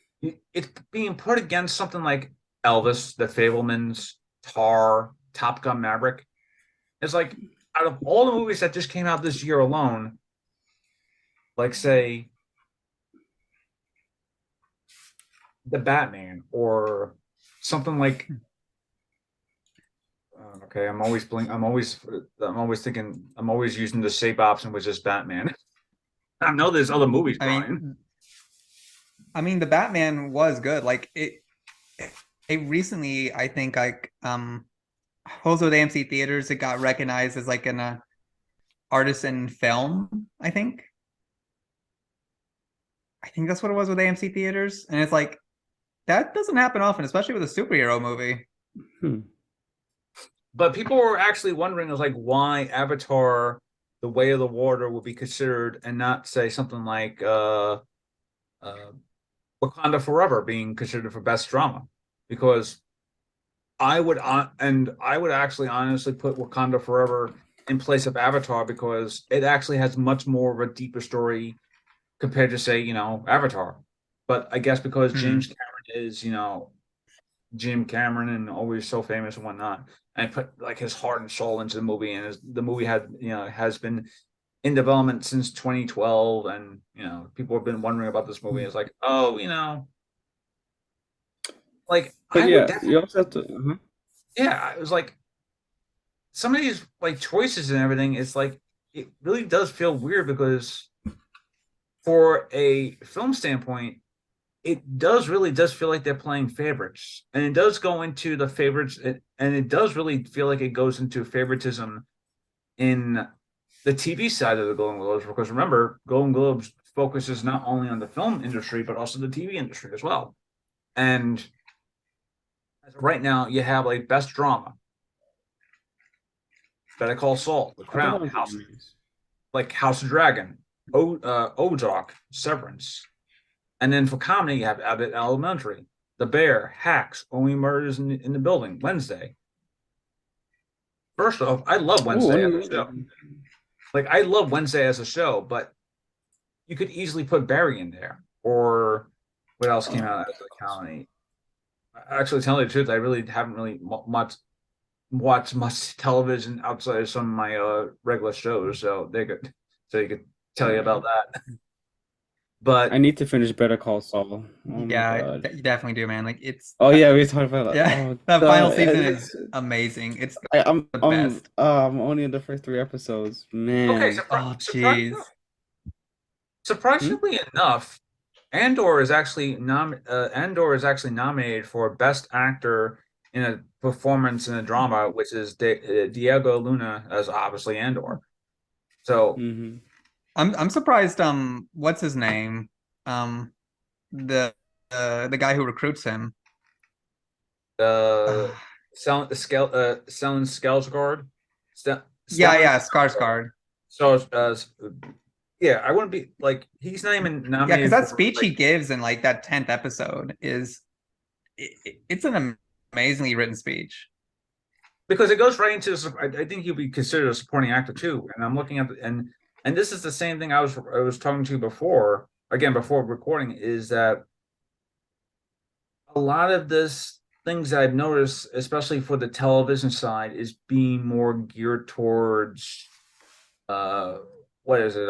it's being put against something like Elvis, The Fablemans, Tar, Top Gun: Maverick. It's like out of all the movies that just came out this year alone, like say the Batman or something like okay, I'm always thinking, I'm always using the safe option, which is Batman. I know there's other movies, Brian. I mean, the Batman was good. Like it recently, I think, like also with AMC theaters, it got recognized as like an artist in film. I think that's what it was with AMC theaters, and it's like that doesn't happen often, especially with a superhero movie. Hmm. But people were actually wondering, is like why Avatar: The Way of the Water would be considered and not say something like uh Wakanda Forever being considered for best drama, because I would actually honestly put Wakanda Forever in place of Avatar, because it actually has much more of a deeper story compared to, say, Avatar. But I guess because James Cameron is, Jim Cameron and always so famous and whatnot, and put like his heart and soul into the movie, and the movie has been in development since 2012, and people have been wondering about this movie. It's like, oh, like But I would yeah, definitely, you also have to. yeah, it was like some of these like choices and everything. It's like it really does feel weird, because for a film standpoint, it does feel like they're playing favorites, and it does go into the favorites, and it does really feel like it goes into favoritism in the TV side of the Golden Globes, because remember, Golden Globes focuses not only on the film industry but also the TV industry as well. And as of right now, you have like best drama, Better Call Saul, The I thought that Crown, was animes. House of Dragon, Ozark, Severance. And then for comedy, you have Abbott Elementary, The Bear, Hacks, Only Murders in the Building, Wednesday. First off, I love Oh, Wednesday as a show. Like I love Wednesday as a show, but you could easily put Barry in there. Or what else came out as a comedy? Actually, telling you the truth, I really haven't really much watched much television outside of some of my regular shows, so you could tell you about that. I But need to finish Better Call Saul. Oh my Yeah, God. you definitely do, man. Like it's Oh yeah, we talked about that. yeah, Oh, that final season is it's, amazing. It's I'm the I'm best. I'm only in the first three episodes. okay, Man. Oh, jeez. Hmm? surprisingly enough, Andor is actually nominated for Best Actor in a Performance in a Drama, which is Diego Luna as obviously Andor. So Hmm. I'm surprised. What's his name? Um, the the guy who recruits him. uh, Stellan Skarsgård, Yeah, Stellan yeah, Skarsgård. Skarsgård. So yeah, I wouldn't be like he's not even Yeah, because nominated that for speech like he gives in like that 10th episode is it's an amazingly written speech. because it goes right into I think he'll be considered a supporting actor too. And I'm looking at and this is the same thing I was talking to before again before recording is that a lot of this things that I've noticed, especially for the television side, is being more geared towards uh what is it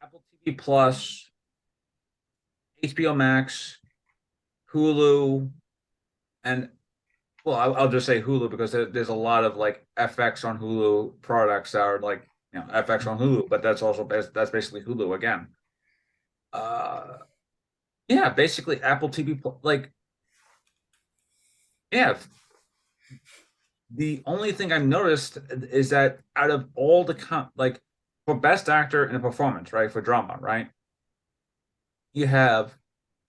Apple TV Plus, HBO Max, Hulu, and well, I'll just say Hulu because there's a lot of like FX on Hulu products that are like FX on Hulu, but that's basically Hulu again. Uh, yeah, basically Apple TV like yeah. The only thing I've noticed is that out of all the like for best actor in a performance, right, for drama, right, you have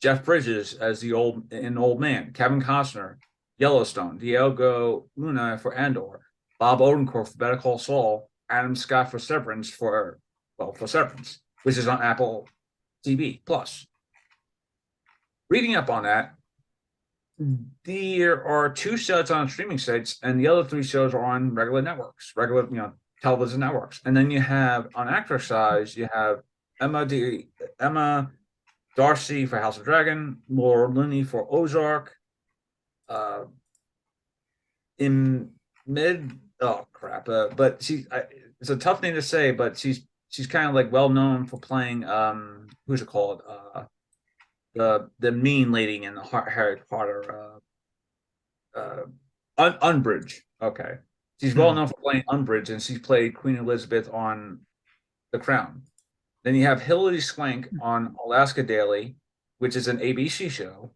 Jeff Bridges as an old man, Kevin Costner, Yellowstone, Diego Luna for Andor, Bob Odenkirk for Better Call Saul, Adam Scott for Severance for Severance, which is on Apple TV Plus. Reading up on that, there are two shows on streaming sites, and the other three shows are on regular networks, regular television networks. And then you have on actor side, you have Emma Darcy for House of Dragon, Laura Linney for Ozark. Uh, in mid, oh crap! But it's a tough name to say, but she's kind of like well known for playing who's it called the mean lady in the Harry Potter Umbridge. Okay, she's well Hmm. known for playing Umbridge, and she's played Queen Elizabeth on The Crown. Then you have Hilary Swank on Alaska Daily, which is an ABC show,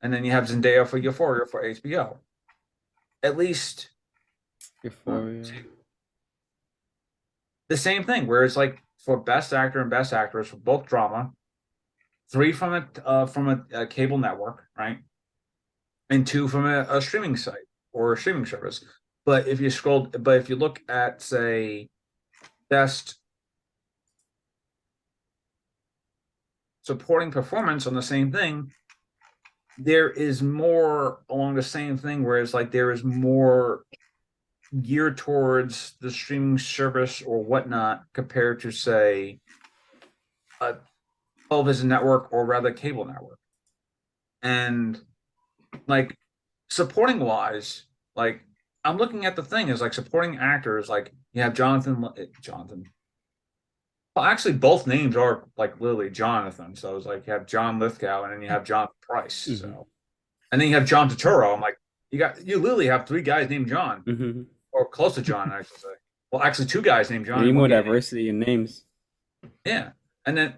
and then you have Zendaya for Euphoria for HBO. At least one, Euphoria. two, the same thing, where it's like for best actor and best actress for both drama, three from a cable network, right, and two from a streaming site or a streaming service. But if you look at say best supporting performance on the same thing, there is more along the same thing, whereas like there is more geared towards the streaming service or whatnot compared to say a television network or rather cable network. And like supporting wise, like I'm looking at the thing is like supporting actors, like you have Jonathan. Well, actually, both names are like literally Jonathan. So it's like you have John Lithgow and then you have John Price. Hmm. So and then you have John Turturro. I'm like, you literally have three guys named John Hmm. or close to John, I should say. Well, actually, two guys named We John need and one more guy named diversity in names. yeah. And then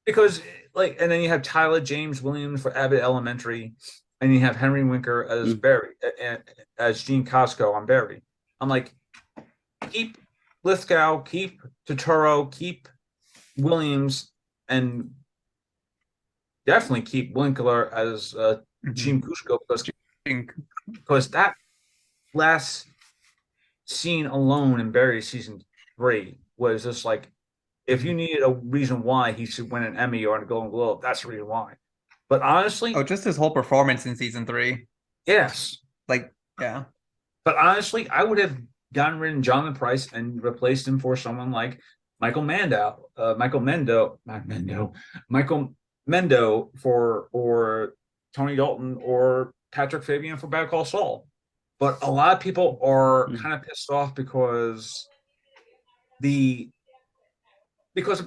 because and then you have Tyler James Williams for Abbott Elementary, and you have Henry Winker as Mm. Barry, as Gene Costco on Barry. I'm like, keep Lithgow, keep Turturro, keep Williams, and definitely keep Winkler as Team Cusco because that last scene alone in Barry season 3 was just like if you needed a reason why he should win an Emmy or a Golden Globe, that's the reason why. But Oh, honestly, just his whole performance in season 3. yes. Like, yeah. But honestly, I would have gotten rid of Jonathan Price and replaced him for someone like Michael Mando, Michael Mendo for or Tony Dalton or Patrick Fabian for Better Call Saul. But a lot of people are kind of pissed off the because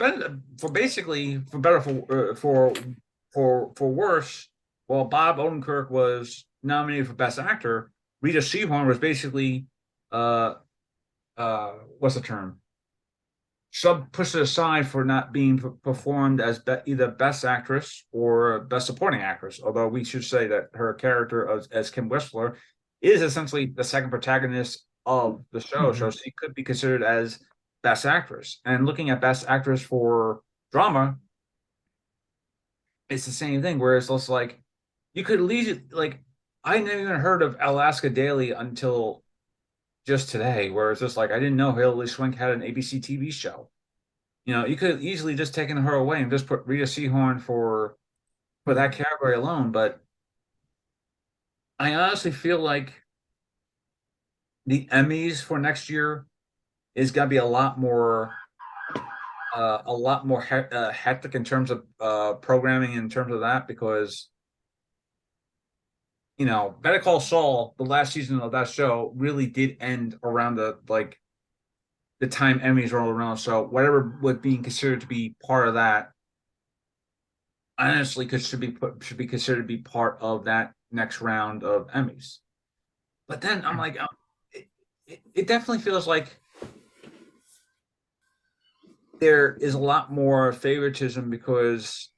for basically for better for worse, while Bob Odenkirk was nominated for Best Actor, Rita Seehorn was basically uh what's the term? Sub pushed it aside for not being performed as either Best Actress or Best Supporting Actress. Although we should say that her character as Kim Whistler is essentially the second protagonist of the show, so she could be considered as Best Actress. And looking at Best Actress for drama, it's the same thing. Whereas it's like you could leave like I never even heard of Alaska Daily until just today, where it's just like I didn't know Hilary Swank had an ABC TV show. You know, you could have easily just taken her away and just put Rita Seehorn for that category alone. But I honestly feel like the Emmys for next year is going to be a lot more hectic in terms of programming in terms of that because you know Better Call Saul, the last season of that show really did end around the time Emmys roll around. So whatever was being considered to be part of that, honestly, should be considered to be part of that next round of Emmys. But then I'm like, it definitely feels like there is a lot more favoritism because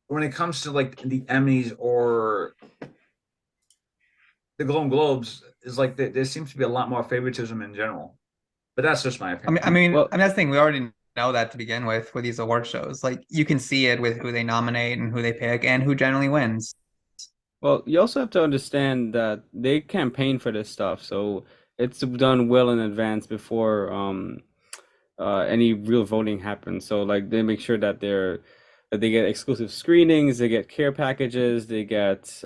when it comes to like the Emmys or the Golden Globes, is like there seems to be a lot more favoritism in general. But that's just my opinion. Well, that's the thing. We already know that to begin with these award shows. Like, you can see it with who they nominate and who they pick and who generally wins. well, you also have to understand that they campaign for this stuff, so it's done well in advance before any real voting happens. So like they make sure that they get exclusive screenings, they get care packages, they get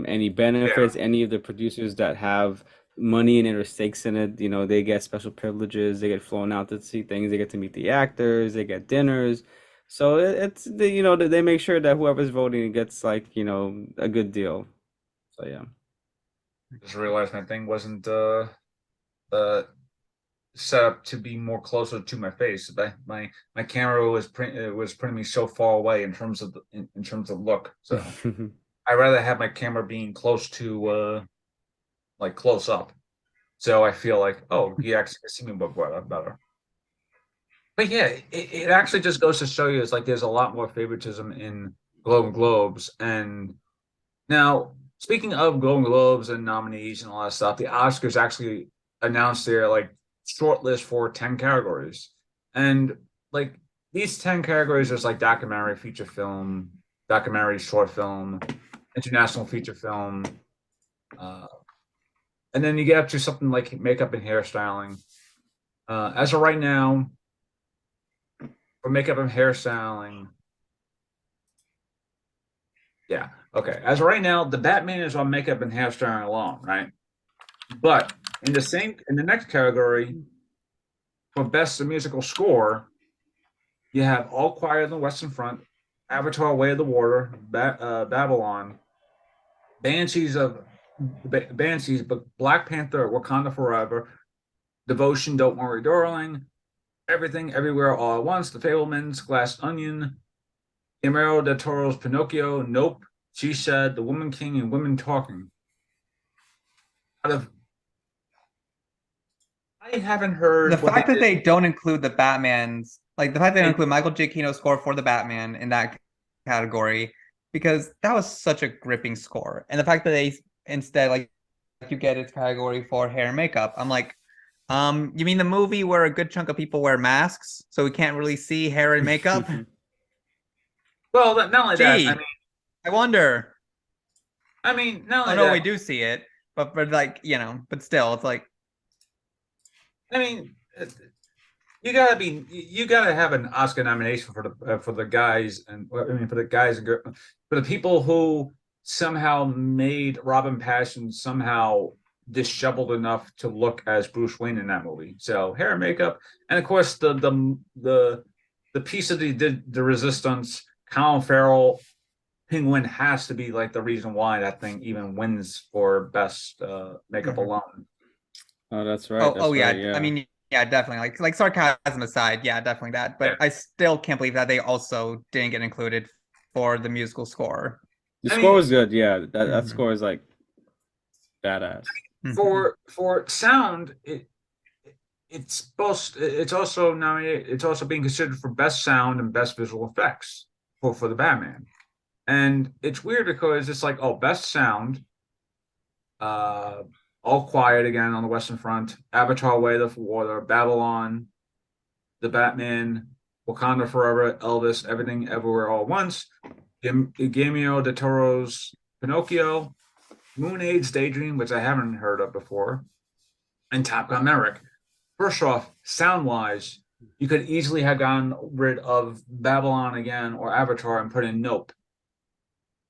any Yeah, benefits, any of the producers that have money in it or stakes in it, you know, they get special privileges, they get flown out to see things, they get to meet the actors, they get dinners. So it's you know they make sure that whoever's voting gets like, you know, a good deal. So yeah. just realized my thing wasn't uh set up to be more closer to my face. But my camera was putting me so far away in terms of in terms of look. So I rather have my camera being close to like close up. So I feel like, oh, he actually can see me better. But yeah, it actually just goes to show you it's like there's a lot more favoritism in Golden Globes. And now, speaking of Golden Globes and nominees and all that stuff, the Oscars actually announced their like short list for 10 categories. And like these 10 categories is like documentary, feature film, documentary, short film, international feature film, uh, and then you get up to something like makeup and hairstyling. As of right now, for makeup and hairstyling, yeah, okay. As of right now, the Batman is on makeup and hairstyling alone, right? But in the next category for best musical score, you have All Quiet on the Western Front, Avatar: Way of the Water, Babylon, Banshees, but Black Panther, Wakanda Forever, Devotion, Don't Worry, Darling, Everything, Everywhere, All at Once, The Fablemans, Glass Onion, Guillermo del Toro's Pinocchio, Nope, She Said, The Woman King, and Women Talking. Out of I haven't The heard what they fact that did. they don't include the Batman's, like the fact they don't They, include Michael Giacchino's score for the Batman in that category, because that was such a gripping score. And the fact that they instead, like you get its category for hair and makeup, I'm like, you mean the movie where a good chunk of people wear masks, so we can't really see hair and makeup? Well, not only that. Gee, I wonder. Not Oh only no, we that. do see it, but like but still, it's like I mean, you gotta have an Oscar nomination for the guys and for the guys and for the people who somehow made Robin Passion somehow disheveled enough to look as Bruce Wayne in that movie. So hair and makeup, and of course the piece of the Resistance, Colin Farrell Penguin has to be like the reason why that thing even wins for best makeup Mhm. alone. Oh, that's right. oh That's yeah. right. I Yeah. mean, yeah, definitely. Like sarcasm aside, yeah, definitely that. Yeah. But I still can't believe that they also didn't get included for the musical score. The I score mean, was good. Yeah, that Mhm. score is like badass. Mhm. for sound, it's also nominated. It's also being considered for best sound and best visual effects for the Batman. And it's weird because it's like, oh, best sound, uh, All Quiet again on the Western Front, Avatar: Way of Water, Babylon, The Batman, Wakanda Forever, Elvis, Everything Everywhere All at Once, Guillermo del Toro's Pinocchio, Moon Age Daydream, which I haven't heard of before, and Top Gun Maverick. First off, sound wise, you could easily have gotten rid of Babylon again or Avatar and put in Nope.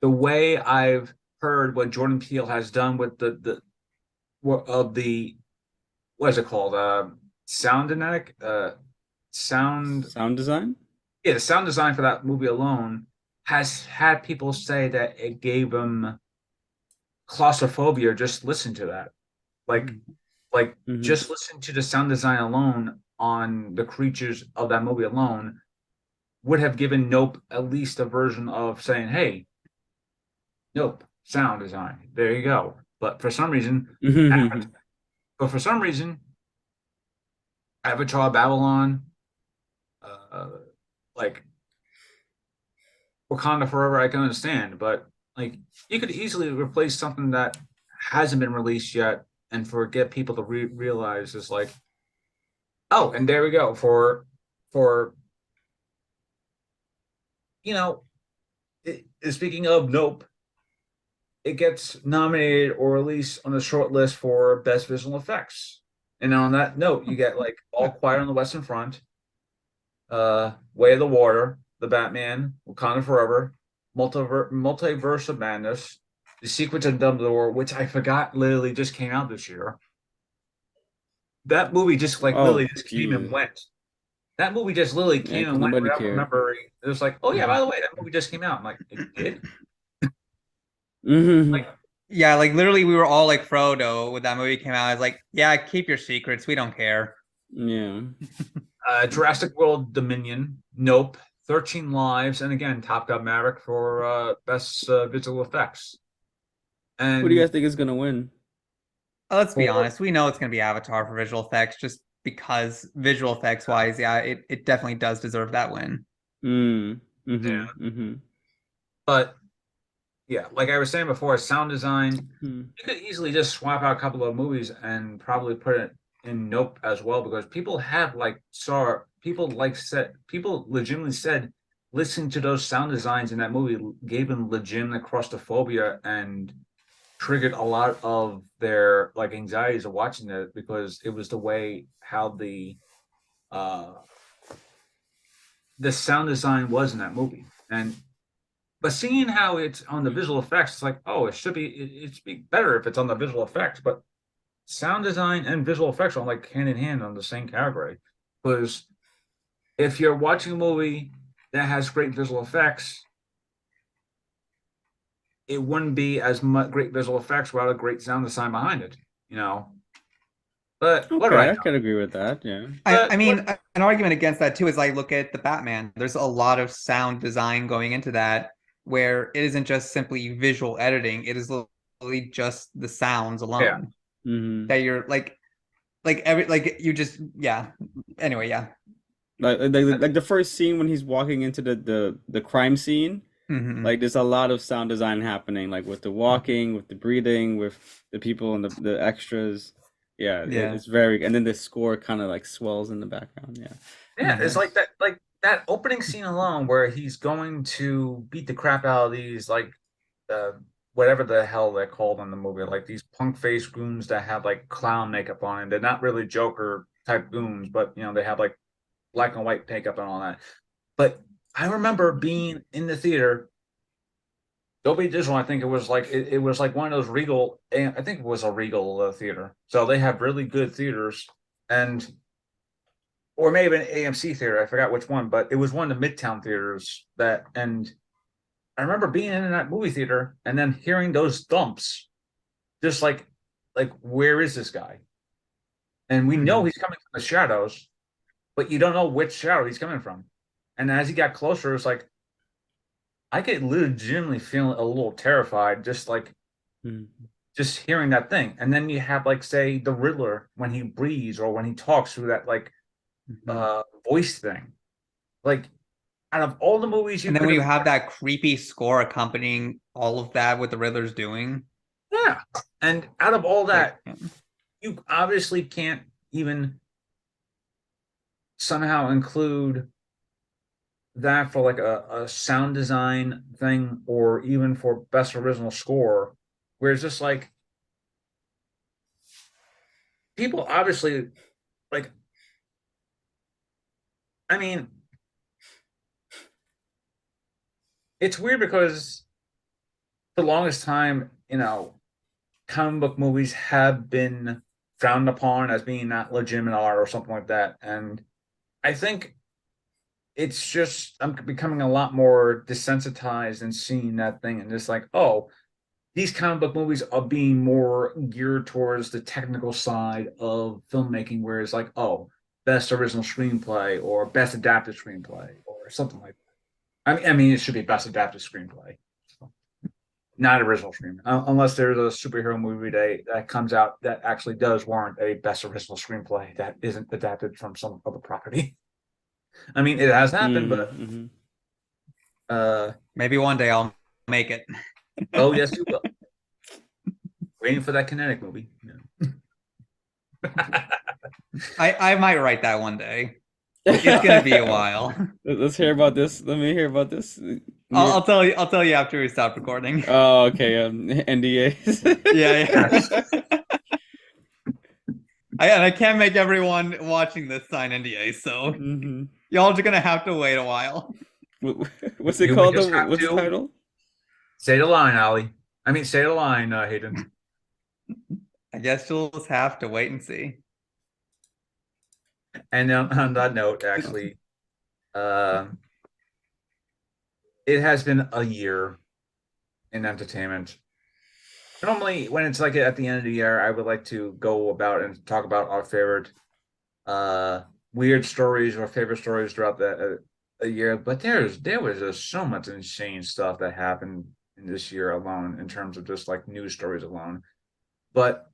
The way I've heard what Jordan Peele has done with the what is it called? Sound dynamic, sound. Sound design? Yeah, the sound design for that movie alone has had people say that it gave them claustrophobia. Just listen to that. Like, Mm-hmm. just listen to the sound design alone on the creatures of that movie alone would have given Nope at least a version of saying, "Hey, Nope, sound design. There you go." But for some reason, Mm-hmm. but for some reason, Avatar, Babylon, uh, like Wakanda Forever, I can understand, but like you could easily replace something that hasn't been released yet, and for get people to realize is like, oh, and there we go for you know, speaking of Nope, it gets nominated or at least on the short list for best visual effects. And on that note, you get like All Quiet on the Western Front, Way of the Water, The Batman, Wakanda Forever, Multiverse of Madness, The Secrets of Dumbledore, which I forgot literally just came out this year. That movie just like Oh, literally just came and Jesus. went. That movie just literally Yeah, came because and went nobody without cared. remembering. It was like, oh yeah, by Mhm. the way, that movie just came out. I'm like, it did? Mm-hmm. Like, Yeah, like literally we were all like Frodo when that movie came out. I was like, yeah, keep your secrets. We don't care. Yeah. Jurassic World Dominion, Nope, 13 Lives, and again, Top Gun Maverick for best visual effects. Who do you And guys think is gonna win? Let's be for honest, we know it's gonna be Avatar for visual effects, just because visual effects wise, yeah, it definitely does deserve that win. Mm. yeah, Mm-hmm. Mm-hmm. but yeah, like I was saying before, sound design, Hmm. you could easily just swap out a couple of movies and probably put it in Nope as well because people have like saw people like said people legitimately said listening to those sound designs in that movie gave them legitimate claustrophobia and triggered a lot of their like anxieties of watching it because it was the way how uh the sound design was in that movie. And but seeing how it's on the visual effects, it's like, oh, it should be better if it's on the visual effects. But sound design and visual effects are like hand in hand on the same category. Because if you're watching a movie that has great visual effects, it wouldn't be as much great visual effects without a great sound design behind it, you know. But what do I Okay, I know? can agree with that. Yeah. I But mean, what an argument against that too is like look at the Batman. There's a lot of sound design going into that where it isn't just simply visual editing, it is literally just the sounds yeah. alone Mm-hmm. that you're like every like you just yeah. Anyway, yeah. Like the first scene when he's walking into the crime scene. Hmm. Like there's a lot of sound design happening, like with the walking, with the breathing, with the people and the extras. Yeah, Yeah. it's very, and then the score kind of like swells in the background. Yeah. Yeah, it's Hmm. like that. Like that opening scene alone where he's going to beat the crap out of these like uh whatever the hell they're called in the movie, like these punk face goons that have like clown makeup on, and they're not really Joker type goons, but they have like black and white makeup and all that. But I remember being in the theater, Dolby Digital. I think it was like it was like one of those Regal. I think it was a Regal theater. So they have really good theaters, and or maybe an AMC theater. I forgot which one, but it was one of the Midtown theaters that. And I remember being in that movie theater and then hearing those thumps, just like where is this guy? And we know he's coming from the shadows, but you don't know which shadow he's coming from. And as he got closer, it's like I could legitimately feel a little terrified, just like just hearing that thing. And then you have like say the Riddler when he breathes or when he talks through that like voice thing. Like out of all the movies And then when you have that creepy score accompanying all of that, what the Riddler's doing. Yeah. And out of all that, you obviously can't even somehow include that for like a sound design thing or even for best original score, where it's just like people obviously like, I mean, it's weird because for the longest time, comic book movies have been frowned upon as being not legitimate art or something like that. And I think it's just I'm becoming a lot more desensitized and seeing that thing and just like, oh, these comic book movies are being more geared towards the technical side of filmmaking, whereas like, oh, best original screenplay or best adapted screenplay or something like that. I mean, it should be best adapted screenplay, so, not original screenplay, unless there's a superhero movie that comes out that actually does warrant a best original screenplay that isn't adapted from some other property. I mean, it has happened, but maybe one day I'll make it. oh yes, you will. Waiting for that Kinetic movie. I might write that one day. It's gonna be a while. Let's hear about this. Let me hear about this. I'll tell you. I'll tell you after we stop recording. Oh, okay. NDAs. Yeah. I can't make everyone watching this sign NDAs, so y'all are gonna have to wait a while. What's it called? What's the title? Say the line, Ollie. I mean, say the line, Hayden. I guess you'll just have to wait and see. And on that note, actually, it has been a year in entertainment. Normally, when it's like at the end of the year, I would like to go about and talk about our favorite weird stories or favorite stories throughout the year. But there was just so much insane stuff that happened in this year alone in terms of just like news stories alone. But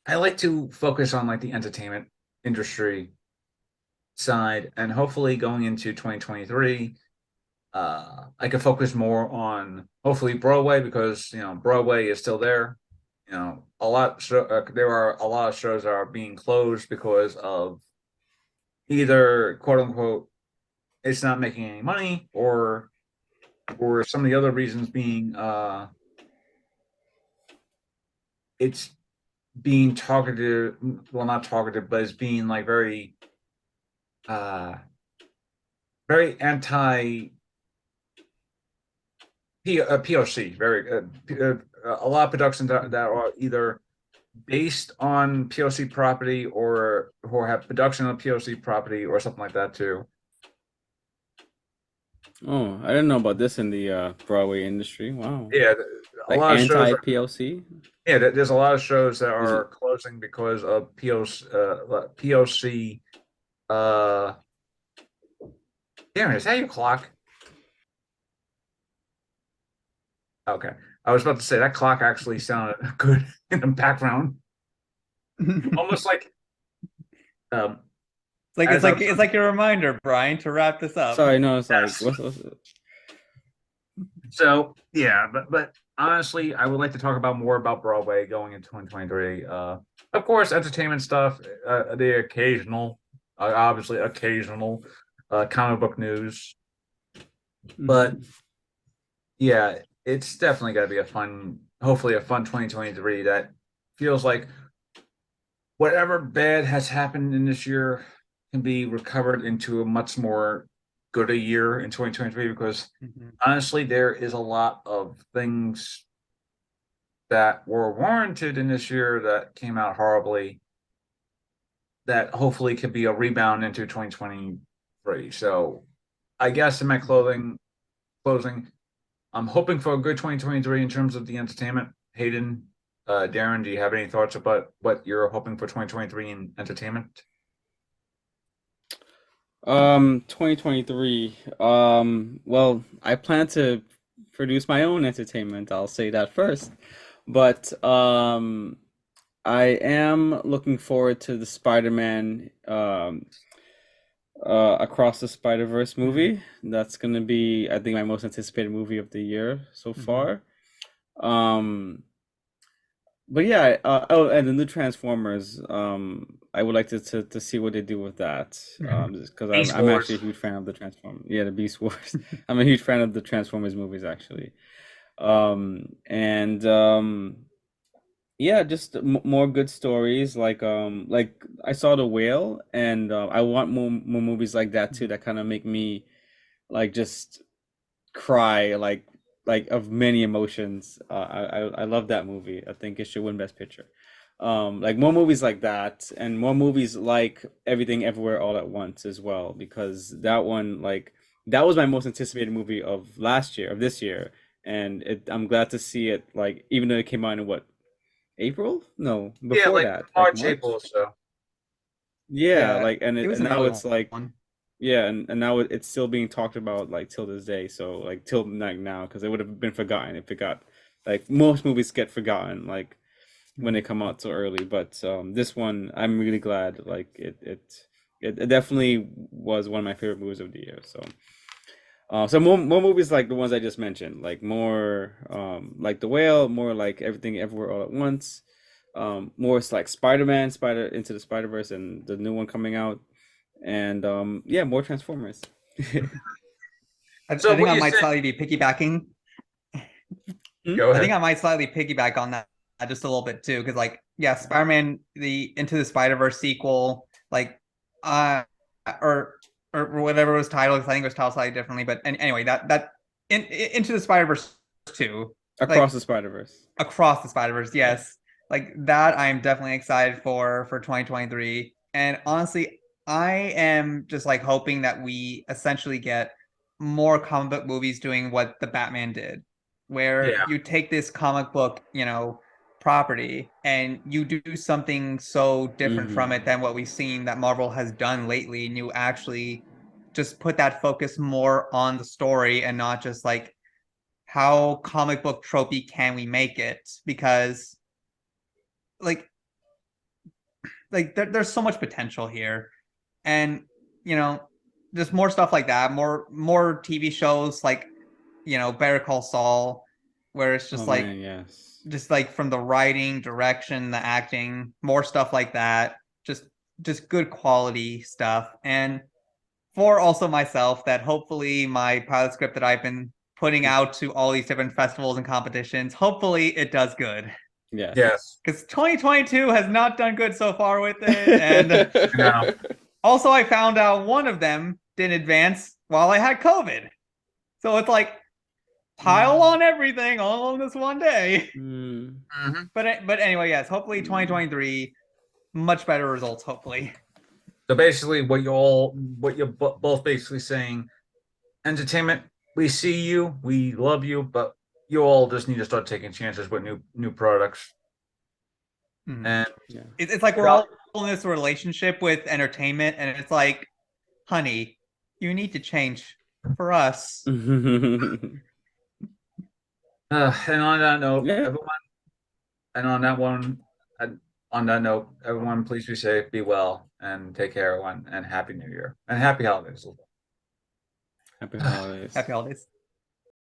I like to focus on like the entertainment industry side, and hopefully going into 2023 I can focus more on hopefully Broadway, because Broadway is still there. There are a lot of shows that are being closed because of either quote unquote it's not making any money, or some of the other reasons being it's being targeted, well, not targeted, but it's being like very very anti POC, very a lot of productions that are either based on POC property or have production on POC property or something like that too. Oh, I didn't know about this in the Broadway industry. Wow. Yeah, a like lot of shows anti-POC. Yeah, there's a lot of shows that are closing because of POC. Darren, is that your clock? Okay, I was about to say that clock actually sounded good in the background, almost like it's like a reminder, Brian, to wrap this up. Sorry, no, it's yes. like what's So yeah, but honestly, I would like to talk about more about Broadway going into 2023. Of course, entertainment stuff, the occasional, obviously occasional comic book news. But yeah, it's definitely got to be hopefully a fun 2023 that feels like whatever bad has happened in this year can be recovered into a much more good a year in 2023 because honestly, there is a lot of things that were warranted in this year that came out horribly that hopefully could be a rebound into 2023. So I guess in my closing, I'm hoping for a good 2023 in terms of the entertainment. Hayden, Darren, do you have any thoughts about what you're hoping for 2023 in entertainment? 2023. Well, I plan to produce my own entertainment. I'll say that first. But I am looking forward to the Spider-Man Across the Spider-Verse movie. That's gonna be, I think, my most anticipated movie of the year so far. Um, but yeah, oh, and the new Transformers. I would like to see what they do with that. Because Beast I'm actually a Wars. huge fan of the Transformers. Yeah, the Beast Wars. I'm a huge fan of the Transformers movies actually. And yeah, just more good stories. Like I saw The Whale, and I want more movies like that too. That kind of make me like just cry like of many emotions. I love that movie. I think it should win Best Picture. Like more movies like that, and more movies like Everything Everywhere All at Once as well, because that one that was my most anticipated movie of last year, of this year, and I'm glad to see it. Like even though it came out in what, April? No, Yeah, before like that, like March, March. April. So Yeah, Yeah, like it was and an now early it's like one. yeah, and now it's still being talked about like till this day. So like till like now, because it would have been forgotten if it got like most movies get forgotten like when they come out so early. But this one, I'm really glad. Like it definitely was one of my favorite movies of the year. So so more movies like the ones I just mentioned, like more like The Whale, more like Everything Everywhere All at Once. More it's like Spider-Man, Spider Into the Spider-Verse, and the new one coming out, and yeah, more Transformers. so I what think do I you might say? slightly be piggybacking. Hmm? Go I think ahead. I might slightly piggyback on that just a little bit too, because like yeah, Spider-Man the Into the Spider-Verse sequel, like uh or or whatever it was titled, 'cause I think it was titled slightly differently, but anyway, that Into the Spider-Verse 2, Across like the Spider-Verse. Across the Spider-Verse, yes. Like that I am definitely excited for 2023. And honestly, I am just like hoping that we essentially get more comic book movies doing what the Batman did, where Yeah, you take this comic book, property and you do something so different from it Hmm. than what we've seen that Marvel has done lately, and you actually just put that focus more on the story and not just like how comic book tropey can we make it, because like there's so much potential here, and you know just more stuff like that, more TV shows like Better Call Saul, where it's Oh just like man, yes. from the writing, direction, the acting, more stuff like that, just good quality stuff. And for also myself, that hopefully my pilot script that I've been putting out to all these different festivals and competitions, hopefully it does good. Yes. yes, Because 2022 has not done good so far with it. And I know. also, I found out one of them didn't advance while I had COVID. So it's like pile on everything all on this one day. Mm. Mhm. But anyway, yes, hopefully 2023, much better results, hopefully. So basically, what you're both basically saying, entertainment. We see you, we love you, but you all just need to start taking chances with new products. Mhm. And Yeah. It's like we're without, all in this relationship with entertainment, and it's like, honey, you need to change for us. and on that note, Yeah. everyone, and on that one, and on that note, everyone, please be safe, be well, and take care, everyone, and happy New Year and happy holidays. Happy holidays. Happy holidays.